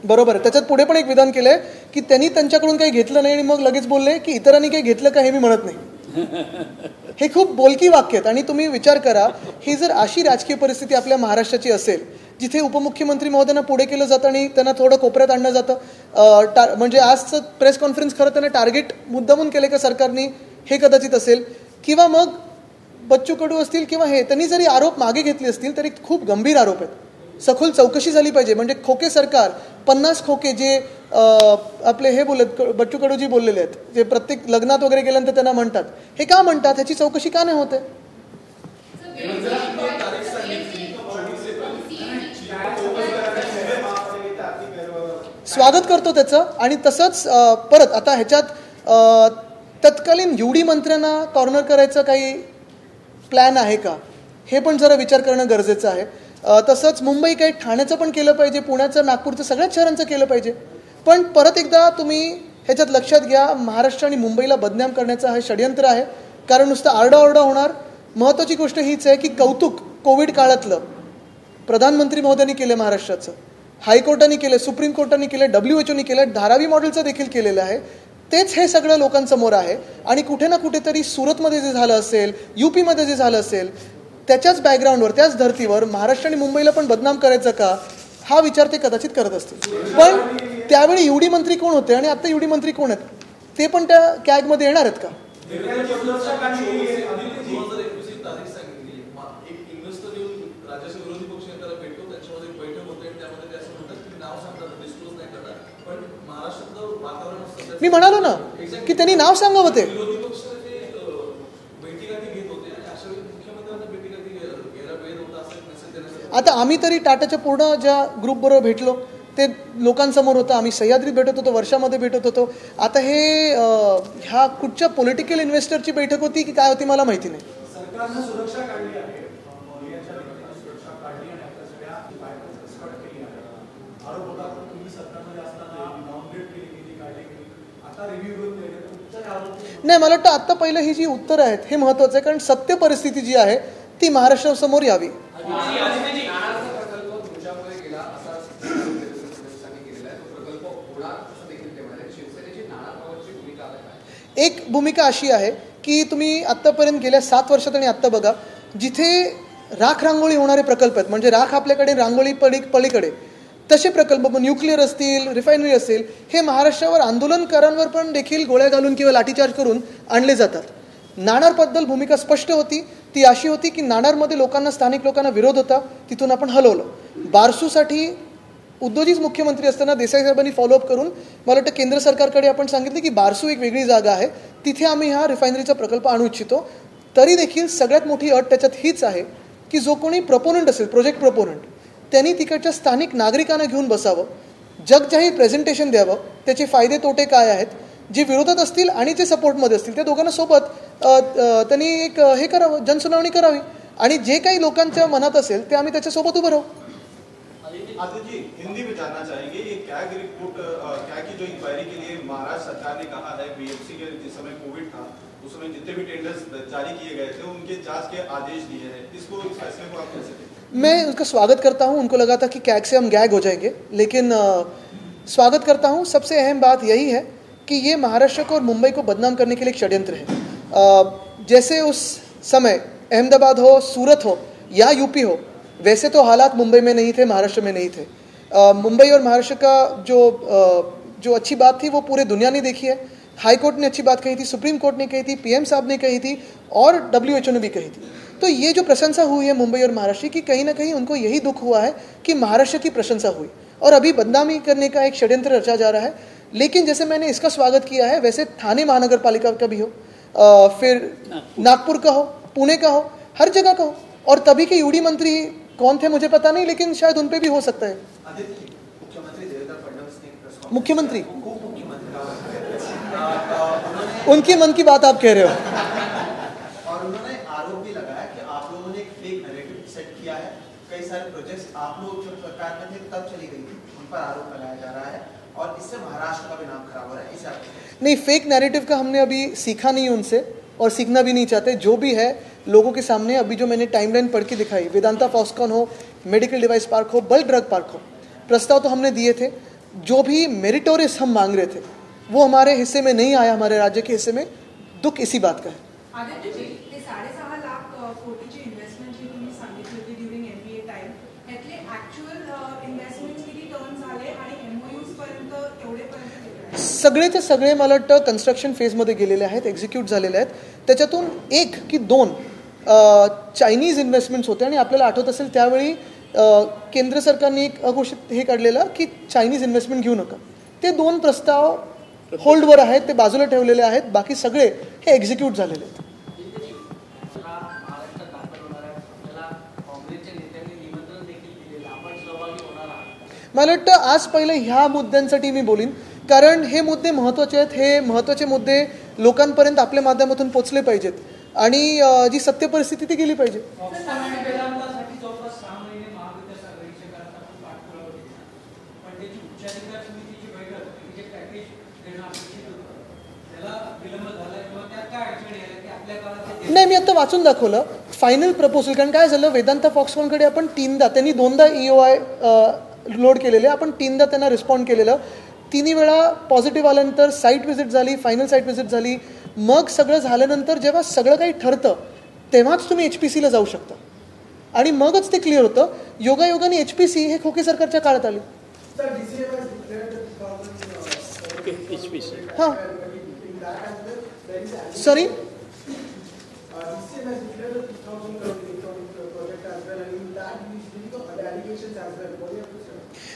बरोबर आहे. त्याच्यात पुढे पण एक विधान केलंय की त्यांनी त्यांच्याकडून काही घेतलं नाही आणि मग लगेच बोलले की इतरांनी काही घेतलं का हे मी म्हणत नाही. हे खूप बोलकी वाक्य आहेत. आणि तुम्ही विचार करा, ही जर अशी राजकीय परिस्थिती आपल्या महाराष्ट्राची असेल जिथे उपमुख्यमंत्री महोदयांना पुढे केलं जातं आणि त्यांना थोडं कोपऱ्यात आणलं जातं, म्हणजे आजचं प्रेस कॉन्फरन्स खरं त्यांना टार्गेट मुद्दामून केले का सरकारने, हे कदाचित असेल. किंवा मग बच्चू कडू असतील किंवा हे, त्यांनी जरी आरोप मागे घेतले असतील तरी खूप गंभीर आरोप आहेत. सखोल चौकशी झाली पाहिजे. म्हणजे खोके सरकार 50 खोके जे आपले हे बोलत बच्चू कडूजी बोललेले आहेत, जे प्रत्येक लग्नात वगैरे गेल्यानंतर त्यांना म्हणतात, हे का म्हणतात, ह्याची चौकशी का नाही होते. स्वागत करतो त्याचं. आणि तसंच परत आता ह्याच्यात तत्कालीन युडी मंत्र्यांना कॉर्नर करायचं काही प्लॅन आहे का, हे पण जरा विचार करणं गरजेचं आहे. तसंच मुंबई काही ठाण्याचं पण केलं पाहिजे, पुण्याचं, नागपूरचं, सगळ्याच शहरांचं केलं पाहिजे. पण परत एकदा तुम्ही ह्याच्यात लक्षात घ्या, महाराष्ट्र आणि मुंबईला बदनाम करण्याचं हे षडयंत्र आहे. कारण नुसतं आरडाओरडा होणार. महत्त्वाची गोष्ट हीच आहे की कौतुक कोविड काळातलं प्रधानमंत्री महोदयांनी केलं, महाराष्ट्राचं हायकोर्टाने केलं, सुप्रीम कोर्टाने केलं, WHO केलं, धारावी मॉडेलचं देखील केलेलं आहे. तेच हे सगळं लोकांसमोर आहे. आणि कुठे ना कुठेतरी सुरतमध्ये जे झालं असेल, UPमध्ये जे झालं असेल, त्याच्याच बॅकग्राऊंडवर, त्याच धर्तीवर महाराष्ट्र आणि मुंबईला पण बदनाम करायचं का, हा विचार ते कदाचित करत असतील. पण त्यावेळी युडी मंत्री कोण होते आणि आता युडी मंत्री कोण आहेत, ते पण त्या कॅगमध्ये येणार आहेत का. मी म्हणालो ना की त्यांनी नाव सांगावं. ते आता आम्ही तरी टाटाच्या पूर्ण ज्या ग्रुपबरोबर भेटलो ते लोकांसमोर होतं. आम्ही सह्याद्रीत भेटत होतो, वर्षामध्ये भेटत होतो. आता हे ह्या कुठच्या पॉलिटिकल इन्व्हेस्टरची बैठक होती की काय होती मला माहिती नाही. सरकारनं सुरक्षा काढली आहे, नाही. मला वाटतं आत्ता पहिलं ही जी उत्तरं आहेत हे महत्वाचं आहे. कारण सत्य परिस्थिती जी आहे ती महाराष्ट्रासमोर यावी. एक भूमिका अशी आहे की तुम्ही आत्तापर्यंत गेल्या 7 वर्षात आणि आत्ता बघा, जिथे राख रांगोळी होणारे प्रकल्प आहेत, म्हणजे राख आपल्याकडे रांगोळी पलीकडे तसे प्रकल्प, न्यूक्लिअर असतील, रिफायनरी असेल, हे महाराष्ट्रावर आंदोलनकारांवर पण देखील गोळ्या घालून किंवा लाठीचार्ज करून आणले जातात. नाणारबद्दल भूमिका स्पष्ट होती. ती अशी होती की नाणारमध्ये लोकांना, स्थानिक लोकांना विरोध होता, तिथून आपण हलवलं. बारसूसाठी उद्धवजीच मुख्यमंत्री असताना देसाई साहेबांनी फॉलोअप करून मला वाटतं केंद्र सरकारकडे आपण सांगितले की बारसू एक वेगळी जागा आहे, तिथे आम्ही हा रिफायनरीचा प्रकल्प आणू इच्छितो. तरी देखील सगळ्यात मोठी अट त्याच्यात हीच आहे की जो कोणी प्रपोनंट असेल, प्रोजेक्ट प्रपोनंट, त्यांनी तिकडच्या स्थानिक नागरिकांना घेऊन बसावं, जगजाहीर प्रेझेंटेशन द्यावं, त्याचे फायदे तोटे काय आहेत, जे विरोधात असतील आणि जे सपोर्टमध्ये असतील त्या दोघांना सोबत त्यांनी एक हे करावं, जनसुनावणी करावी. आणि जे काही लोकांच्या मनात असेल ते आम्ही त्याच्यासोबत उभं राहू. आदित्य जी, हिंदी में जानना चाहेंगे, ये कैग रिपोर्ट, कैग की जो इंक्वायरी के लिए महाराष्ट्र सरकार ने कहा है, BMC के जिस समय कोविड था उस समय जितने भी टेंडर्स जारी किए गए थे उनके जांच के आदेश दिए हैं, इसको, इस फैसले को आप कैसे देखते हैं? मैं उसका स्वागत करता हूं. उनको लगा था कि कैग से हम गैग हो जाएंगे, लेकिन स्वागत करता हूं. सबसे अहम बात यही है कि ये महाराष्ट्र को और मुंबई को बदनाम करने के लिए एक षड्यंत्र है. जैसे उस समय अहमदाबाद हो, सूरत हो या UP हो, वैसे तो हालात मुंबई में नहीं थे, महाराष्ट्र में नहीं थे. मुंबई और महाराष्ट्र का जो अच्छी बात थी वो पूरे दुनिया ने देखी है. हाई कोर्ट ने अच्छी बात कही थी, सुप्रीम कोर्ट ने कही थी, पीएम साहब ने कही थी और WHO ने भी कही थी। तो ये जो प्रशंसा हुई है मुंबई और महाराष्ट्र की, कहीं ना कहीं उनको यही दुख हुआ है कि महाराष्ट्र की प्रशंसा हुई और अभी बदनामी करने का एक षड्यंत्र रचा जा रहा है। लेकिन जैसे मैंने इसका स्वागत किया है, वैसे थाने महानगर पालिका का भी हो, फिर नागपुर का हो, पुणे का हो, हर जगह का हो। और तभी के यूडी मंत्री कौन थे मुझे पता नहीं, लेकिन शायद उन पे भी हो सकता है। मुख्यमंत्री उनके मन की बात आप कह रहे हो। और उन्होंने आरोप भी लगाया कि आप लोगों ने एक फेक नैरेटिव सेट किया है। कई सारे प्रोजेक्ट्स आप लोग जब सरकार में थे तब चली गई थी, उन पर आरोप लगाया जा रहा है और इससे महाराष्ट्र का भी नाम खराब हो रहा है। इस नहीं, फेक नैरेटिव का हमने अभी सीखा नहीं उनसे और सीखना भी नहीं चाहते। जो भी है लोगों के सामने अभी जो मैंने टाइमलाइन पढ़ के दिखाई, वेदांता फॉक्सकॉन हो, मेडिकल डिवाइस पार्क हो, बल्क ड्रग पार्क हो, प्रस्ताव तो हमने दिए थे। जो भी मेरिटोरियस हम मांग रहे थे वो हमारे हिस्से में नहीं आया, हमारे राज्य के हिस्से में। दुख इसी बात का है। आदित्य जी, ते 6.5 लाख कोटीची इन्व्हेस्टमेंट जी तुम्ही सांगितली होती ड्युरिंग MBA टाइम, त्यातले ॲक्च्युअल इन्व्हेस्टमेंट किती टर्न झाले आणि MOUs पर्यंत केवढेपर्यंत गेले? सगळेचे सगळे मला वाटतं कन्स्ट्रक्शन फेजमध्ये गेलेले आहेत, एक्झिक्यूट झालेले आहेत. त्याच्यातून 1 की 2 चायनीज इन्व्हेस्टमेंट्स होते आणि आपल्याला आठवत असेल त्यावेळी केंद्र सरकारने एक अघोषित हे काढलेलं की चायनीज इन्व्हेस्टमेंट घेऊ नका. ते 2 प्रस्ताव होल्डवर आहेत, ते बाजूला ठेवलेले आहेत. बाकी सगळे हे एक्झिक्यूट झालेले आहेत. मला वाटतं आज पहिले ह्या मुद्द्यांसाठी मी बोलीन, कारण हे मुद्दे महत्त्वाचे आहेत. हे महत्त्वाचे मुद्दे लोकांपर्यंत आपल्या माध्यमातून पोचले पाहिजेत आणि जी सत्य परिस्थिती ती गेली पाहिजे. नाही, मी आता वाचून दाखवलं फायनल प्रपोजल. कारण काय झालं, वेदांता फॉक्सकॉनकडे आपण 3दा, त्यांनी 2दा EOI लोड केलेले, आपण 3दा त्यांना रिस्पॉन्ड केलेलं. 3ही वेळा पॉझिटिव्ह आल्यानंतर साईट व्हिजिट झाली, फायनल साईट व्हिजिट झाली. मग सगळं झाल्यानंतर जेव्हा सगळं काही ठरतं तेव्हाच तुम्ही HPCला जाऊ शकता आणि मगच ते क्लिअर होतं. योगायोगाने HPC हे खोके सरकारच्या काळात आली. हां, sorry,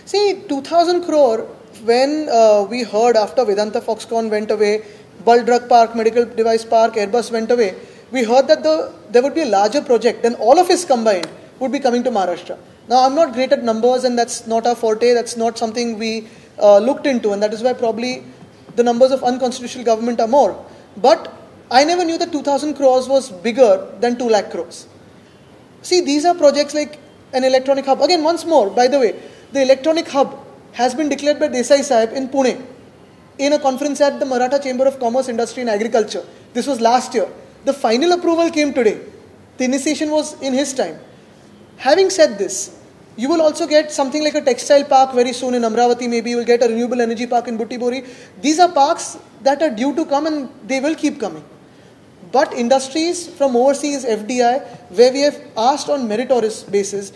see 2000 crore when we heard after Vedanta Foxconn went away, Bulk Drug Park, Medical Device Park, Airbus went away, we heard that there would be a larger project, then all of us combined would be coming to Maharashtra. Now I'm not great at numbers and that's not our forte, that's not something we looked into, and that is why probably the numbers of unconstitutional government are more. But I never knew that 2000 crores was bigger than 2 lakh crores. See, these are projects like an electronic hub. Again, once more, by the way, the electronic hub has been declared by Desai Sahib in Pune in a conference at the Maratha Chamber of Commerce, Industry and Agriculture. This was last year. The final approval came today. The initiation was in his time. Having said this, you will also get something like a textile park very soon in Amravati. Maybe you will get a renewable energy park in Butibori. These are parks that are due to come and they will keep coming. But industries from overseas, FDI, where we have asked on meritorious basis,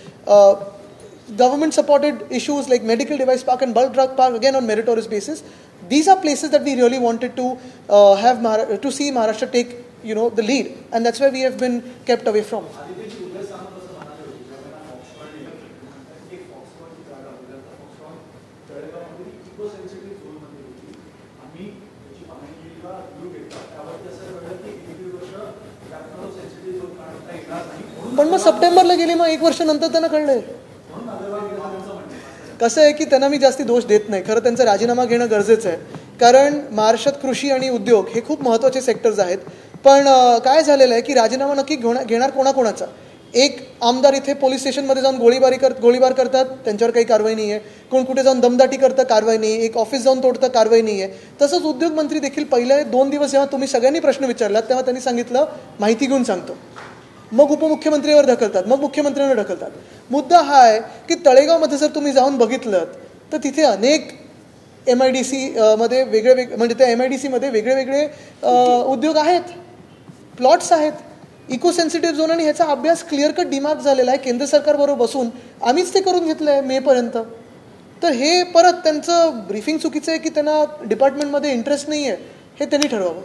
government-supported issues like medical device park and bulk drug park, again on meritorious basis, these are places that we really wanted to to see Maharashtra take, the lead, and that's why we have been kept away from. पण मग सप्टेंबरला गेली, मग 1 वर्ष नंतर त्यांना कळलंय. कसं आहे की त्यांना मी जास्ती दोष देत नाही. खरं त्यांचा राजीनामा घेणं गरजेचं आहे, कारण महाराष्ट्रात कृषी आणि उद्योग हे खूप महत्त्वाचे सेक्टर्स आहेत. पण काय झालेलं आहे की राजीनामा नक्की घेणार कोणाकोणाचा. एक आमदार इथे पोलीस स्टेशनमध्ये जाऊन गोळीबार करतात, त्यांच्यावर काही कारवाई नाही आहे. कोण कुठे जाऊन दमदाटी करतं, कारवाई नाही. एक ऑफिस जाऊन तोडतं, कारवाई नाही आहे. तसंच उद्योगमंत्री देखील पहिले 2 दिवस जेव्हा तुम्ही सगळ्यांनी प्रश्न विचारलात तेव्हा त्यांनी सांगितलं माहिती घेऊन सांगतो. मग उपमुख्यमंत्रीवर ढकलतात, मग मुख्यमंत्र्यांवर ढकलतात. मुद्दा हा आहे की तळेगावमध्ये जर तुम्ही जाऊन बघितलं तर तिथे अनेक MIDC मध्ये वेगळे म्हणजे त्या MIDC मध्ये वेगळे उद्योग आहेत, प्लॉट्स आहेत, इको सेन्सिटिव्ह झोन. आणि ह्याचा अभ्यास क्लिअर कट डिमार्क झालेला आहे. केंद्र सरकारबरोबर बसून आम्हीच ते करून घेतलं आहे मेपर्यंत. तर हे परत त्यांचं ब्रीफिंग चुकीचं आहे की त्यांना डिपार्टमेंटमध्ये इंटरेस्ट नाही आहे. हे त्यांनी ठरवावं.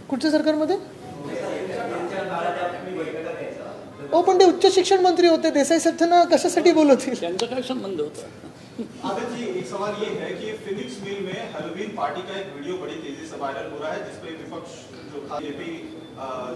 कुठच्या सरकारमध्ये? हो, पण ते उच्च शिक्षण मंत्री होते. देसाई साहेब त्यांना कशासाठी बोलवतील? त्यांचा काय संबंध होता? आदित्य जी, एक सवाल ये है कि फिनिक्स मिल में हैलोवीन पार्टी का एक वीडियो बड़ी तेजी से वायरल हो रहा है, जिसपे विपक्ष जो बीजेपी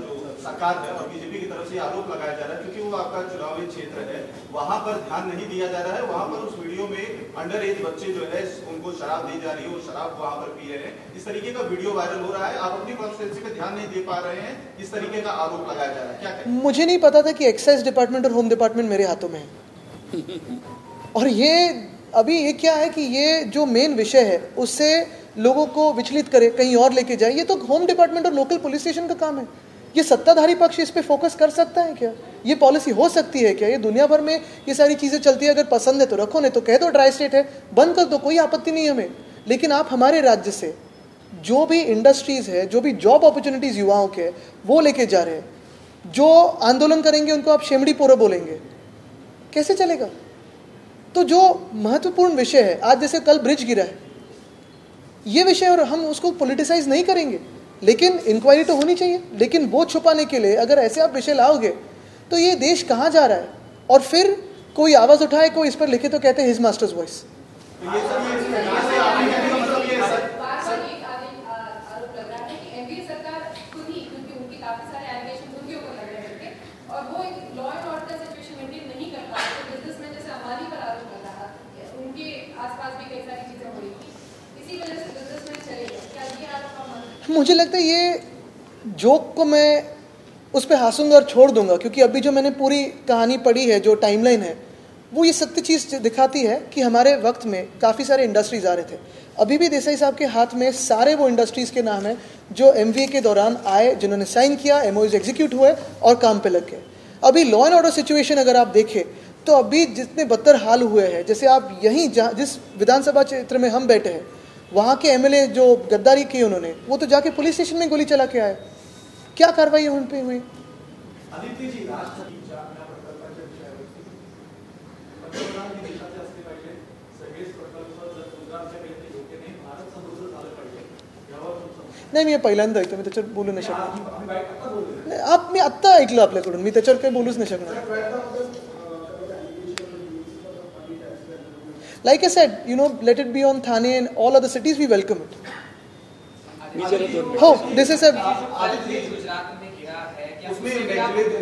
जो सरकार है और बीजेपी की तरफ से आरोप लगाया जा रहा है, क्योंकि वो आपका चुनावी क्षेत्र है, वहां पर ध्यान नहीं दिया जा रहा है. वहां पर उस वीडियो में अंडर एज बच्चे जो है उनको शराब दी जा रही है, वो शराब वहां पर पी रहे हैं. इस तरीके का वीडियो वायरल हो रहा है. आप अपनी कॉन्स्टिट्यूंसी पे ध्यान नहीं दे पा रहे हैं, इस तरीके का आरोप लगाया जा रहा है. क्या कहें? मुझे नहीं पता था कि एक्साइज डिपार्टमेंट और होम डिपार्टमेंट मेरे हाथों में है. और ये अभी ये क्या है कि ये जो मेन विषय है उससे लोगों को विचलित करे, कहीं और लेके जाए, ये तो होम डिपार्टमेंट और लोकल पुलिस स्टेशन का काम है. ये सत्ताधारी पक्ष इस पे फोकस कर सकता है क्या? ये पॉलिसी हो सकती है क्या? ये दुनिया भर में ये सारी चीज़ें चलती है. अगर पसंद है तो रखो, नहीं तो कह दो ड्राई स्टेट है, बंद कर दो, कोई आपत्ति नहीं हमें. लेकिन आप हमारे राज्य से जो भी इंडस्ट्रीज़ है, जो भी जॉब अपॉर्चुनिटीज़ युवाओं के, वो लेके जा रहे हैं. जो आंदोलन करेंगे उनको आप शेमड़ी पोरो बोलेंगे, कैसे चलेगा? तो जो महत्वपूर्ण विषय है, आज जैसे कल ब्रिज गिरा है, ये विषय, और हम उसको पॉलिटिसाइज नहीं करेंगे, लेकिन इंक्वायरी तो होनी चाहिए. लेकिन वो छुपाने के लिए अगर ऐसे आप विषय लाओगे तो ये देश कहाँ जा रहा है? और फिर कोई आवाज़ उठाए, कोई इस पर लिखे तो कहते हैं हिज मास्टर्स वॉइस. मुझे लगता है ये जोक को मैं उस पर हंसूंगा और छोड़ दूंगा, क्योंकि अभी जो मैंने पूरी कहानी पढ़ी है, जो टाइमलाइन है, वो ये सत्य चीज़ दिखाती है कि हमारे वक्त में काफ़ी सारे इंडस्ट्रीज आ रहे थे. अभी भी देसाई साहब के हाथ में सारे वो इंडस्ट्रीज़ के नाम हैं जो MVA के दौरान आए, जिन्होंने साइन किया, MOUs एग्जीक्यूट हुए और काम पे लग गए. अभी लॉ एंड ऑर्डर सिचुएशन अगर आप देखें तो अभी जितने बदतर हाल हुए हैं, जैसे आप यहीं जिस विधानसभा क्षेत्र में हम बैठे हैं, वहाँ के MLA जो गद्दारी की उन्होंने, वो तो जाके पुलिस स्टेशन में गोली चला के आए. क्या कार्रवाई उन पे हुई? आदित्य जी, राष्ट्रपतीच्या प्रकल्पाच्या विषयावरती पंतप्रधानांनी देशाचे असले पाहिजे, सगळेच प्रकल्प जर गुजरातच्या काही योग्य नाही, भारत समृद्ध झालं पाहिजे, यावर तुमचं? नाही, मी पहिल्यांदा ऐकतो, मी त्याच्यावर बोलू नाही शकणार. मी आत्ता ऐकलं आपल्याकडून, मी त्याच्यावर काही बोलूच नाही शकणार. Like I said, let it be on Thane and all other cities, we welcome it. Oh, this is a... उसमें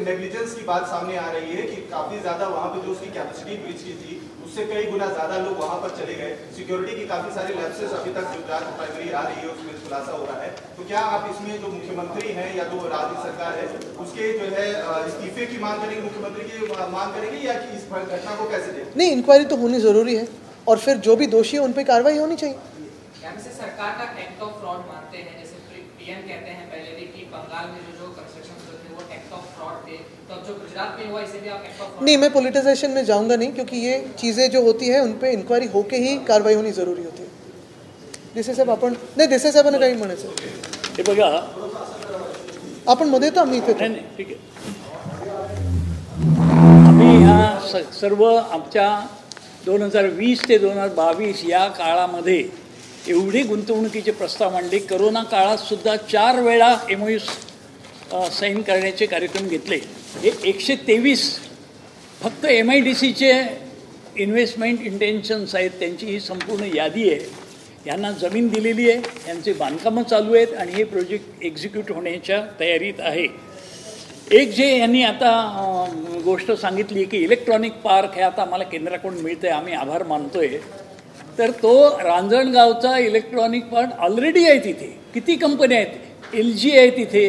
नेग्लिजेंस की बात सामने आ रही है कि काफी ज्यादा वहाँ पे जो उसकी कैपेसिटी ब्रीच की थी, उससे कई गुना ज्यादा लोग वहाँ पर चले गए. सिक्योरिटी की काफी सारे लैप्सेस अभी तक जो जांच प्राइमरी आ रही है उसमें खुलासा हो रहा है. तो क्या आप इसमें जो मुख्यमंत्री हैं या जो राज्य सरकार है उसके जो है इस्तीफे की मांग करेंगे, मुख्यमंत्री की मांग करेंगे, या कि इस घटना को कैसे देखें? नहीं, इंक्वायरी तो होनी जरूरी है और फिर जो भी दोषी है उन पर कार्रवाई होनी चाहिए. सरकार का एक्ट ऑफ फ्रॉड मानते हैं, जैसे PM कहते हैं पहले भी कि बंगाल में जो कंस्ट्रक्शन थे वो एक्ट ऑफ फ्रॉड थे, तो अब जो गुजरात में हुआ इसे भी आप एक्ट ऑफ फ्रॉड? नहीं, मैं पॉलिटिसाइजेशन में जाऊंगा नहीं, क्योंकि ये चीज़ें जो होती है उन पे इंक्वायरी होके ही कार्रवाई होनी जरूरी होती है. देसाई साहेब आपण नाही, देसाई साहेबांना काही म्हणायचं? हे बघा, आपण मध्ये तर आम्ही इथे. नाही, ठीक आहे. आम्ही ह्या सर्व आमच्या 2020 ते 2022 या काळामध्ये एवढे गुंतवणुकीचे प्रस्ताव मांडले. करोना काळात सुद्धा 4 वेळा MOUs साईन करण्याचे कार्यक्रम घेतले. हे 123 फक्त MIDCचे इन्व्हेस्टमेंट इंटेन्शन्स आहेत, त्यांची ही संपूर्ण यादी आहे. यांना जमीन दिलेली आहे, यांचे बांधकामं चालू आहेत आणि हे प्रोजेक्ट एक्झिक्यूट होण्याच्या तयारीत आहे. एक जे यांनी आता गोष्ट सांगितली की इलेक्ट्रॉनिक पार्क हे आता आम्हाला केंद्राकडून मिळतं आहे, आम्ही आभार मानतोय. तर तो रांजणगावचा इलेक्ट्रॉनिक पार्क ऑलरेडी आहे. तिथे किती कंपन्या आहेत, LG आहे तिथे,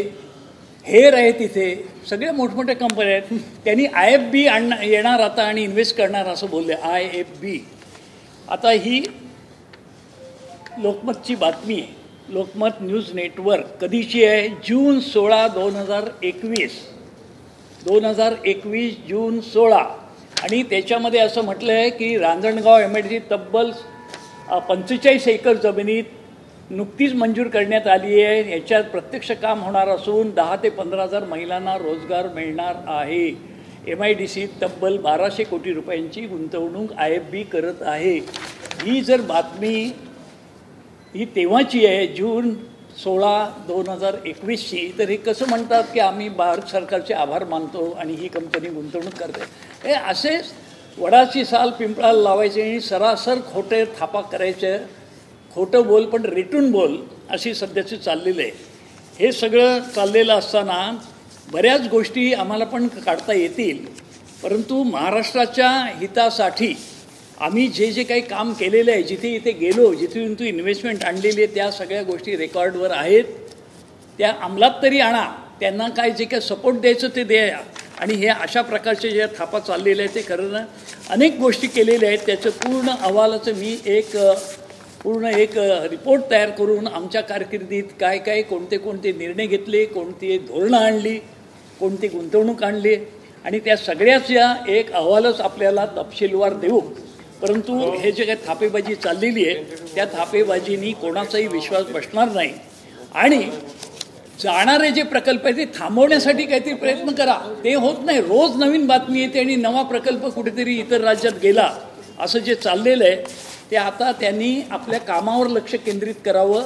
हेर आहे तिथे, सगळ्या मोठमोठ्या कंपन्या आहेत. त्यांनी IFB येणार आता आणि इन्व्हेस्ट करणार असं बोलले. IFB. आता ही लोकमतची बातमी आहे, लोकमत न्यूज नेटवर्क. कधीची आहे? जून 16, 2021. जून 16. आणि त्याच्यामध्ये असं म्हटलं आहे की रांजणगाव MIDC तब्बल 45 एकर जमिनीत नुकतीच मंजूर करण्यात आली आहे. याच्यात प्रत्यक्ष काम होणार असून 10 ते 15 हजार महिलांना रोजगार मिळणार आहे. MIDC तब्बल 1200 कोटी रुपयांची गुंतवणूक IFB करत आहे. ही जर बातमी ही तेव्हाची आहे, जून 16, 2021ची, तर हे कसं म्हणतात की आम्ही भारत सरकारचे आभार मानतो आणि ही कंपनी गुंतवणूक करते. हे असेच वडाची साल पिंपळाला लावायचे आणि सरासर खोटे थापा करायचे. खोटं बोल पण रेटून बोल अशी सध्याची चाललेलं आहे. हे सगळं चाललेलं असताना बऱ्याच गोष्टी आम्हाला पण काढता येतील, परंतु महाराष्ट्राच्या हितासाठी आम्ही जे काही काम केलेलं आहे, जिथे इथे गेलो, जिथून तू इन्व्हेस्टमेंट आणलेली आहे, त्या सगळ्या गोष्टी रेकॉर्डवर आहेत. त्या अंमलात तरी आणा. त्यांना काय जे काही सपोर्ट द्यायचं ते द्या. आणि हे अशा प्रकारचे जे थापा चाललेले आहेत ते करणं, अनेक गोष्टी केलेल्या आहेत. त्याचं पूर्ण अहवालाचं मी एक रिपोर्ट तयार करून आमच्या कारकिर्दीत काय काय कोणते निर्णय घेतले, कोणती धोरणं आणली, कोणती गुंतवणूक आणली आणि त्या सगळ्याच्या एक अहवालच आपल्याला तपशीलवार देऊ. परंतु हे जे काही थापेबाजी चाललेली आहे त्या थापेबाजीनी कोणाचाही विश्वास बसणार नाही. आणि जाणारे जे प्रकल्प आहे ते थांबवण्यासाठी काहीतरी प्रयत्न करा. ते होत नाही. रोज नवीन बातमी येते आणि नवा प्रकल्प कुठेतरी इतर राज्यात गेला. असं जे चाललेलं आहे ते आता त्यांनी आपल्या कामावर लक्ष केंद्रित करावं.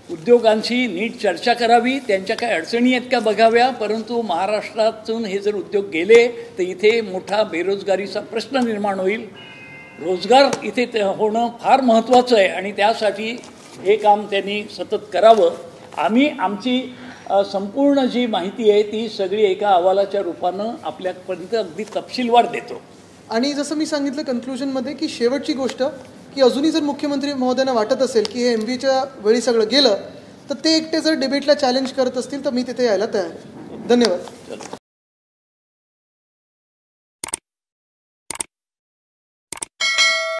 उद्योगांशी नीट चर्चा करावी. त्यांच्या काय अडचणी आहेत का बघाव्या. परंतु महाराष्ट्रातून हे जर उद्योग गेले तर इथे मोठा बेरोजगारीचा प्रश्न निर्माण होईल. रोजगार इथे होणं फार महत्त्वाचं आहे आणि त्यासाठी हे काम त्यांनी सतत करावं. आम्ही आमची संपूर्ण जी माहिती आहे ती सगळी एका अहवालाच्या रूपानं आपल्यापर्यंत अगदी तपशीलवार देतो. आणि जसं मी सांगितलं कन्क्लुजनमध्ये की शेवटची गोष्ट की अजूनही जर मुख्यमंत्री महोदयांना वाटत असेल की हे MBAच्या वेळी सगळं गेलं तर ते एकटे जर डिबेटला चॅलेंज करत असतील तर मी तिथे यायला तयार आहे. धन्यवाद.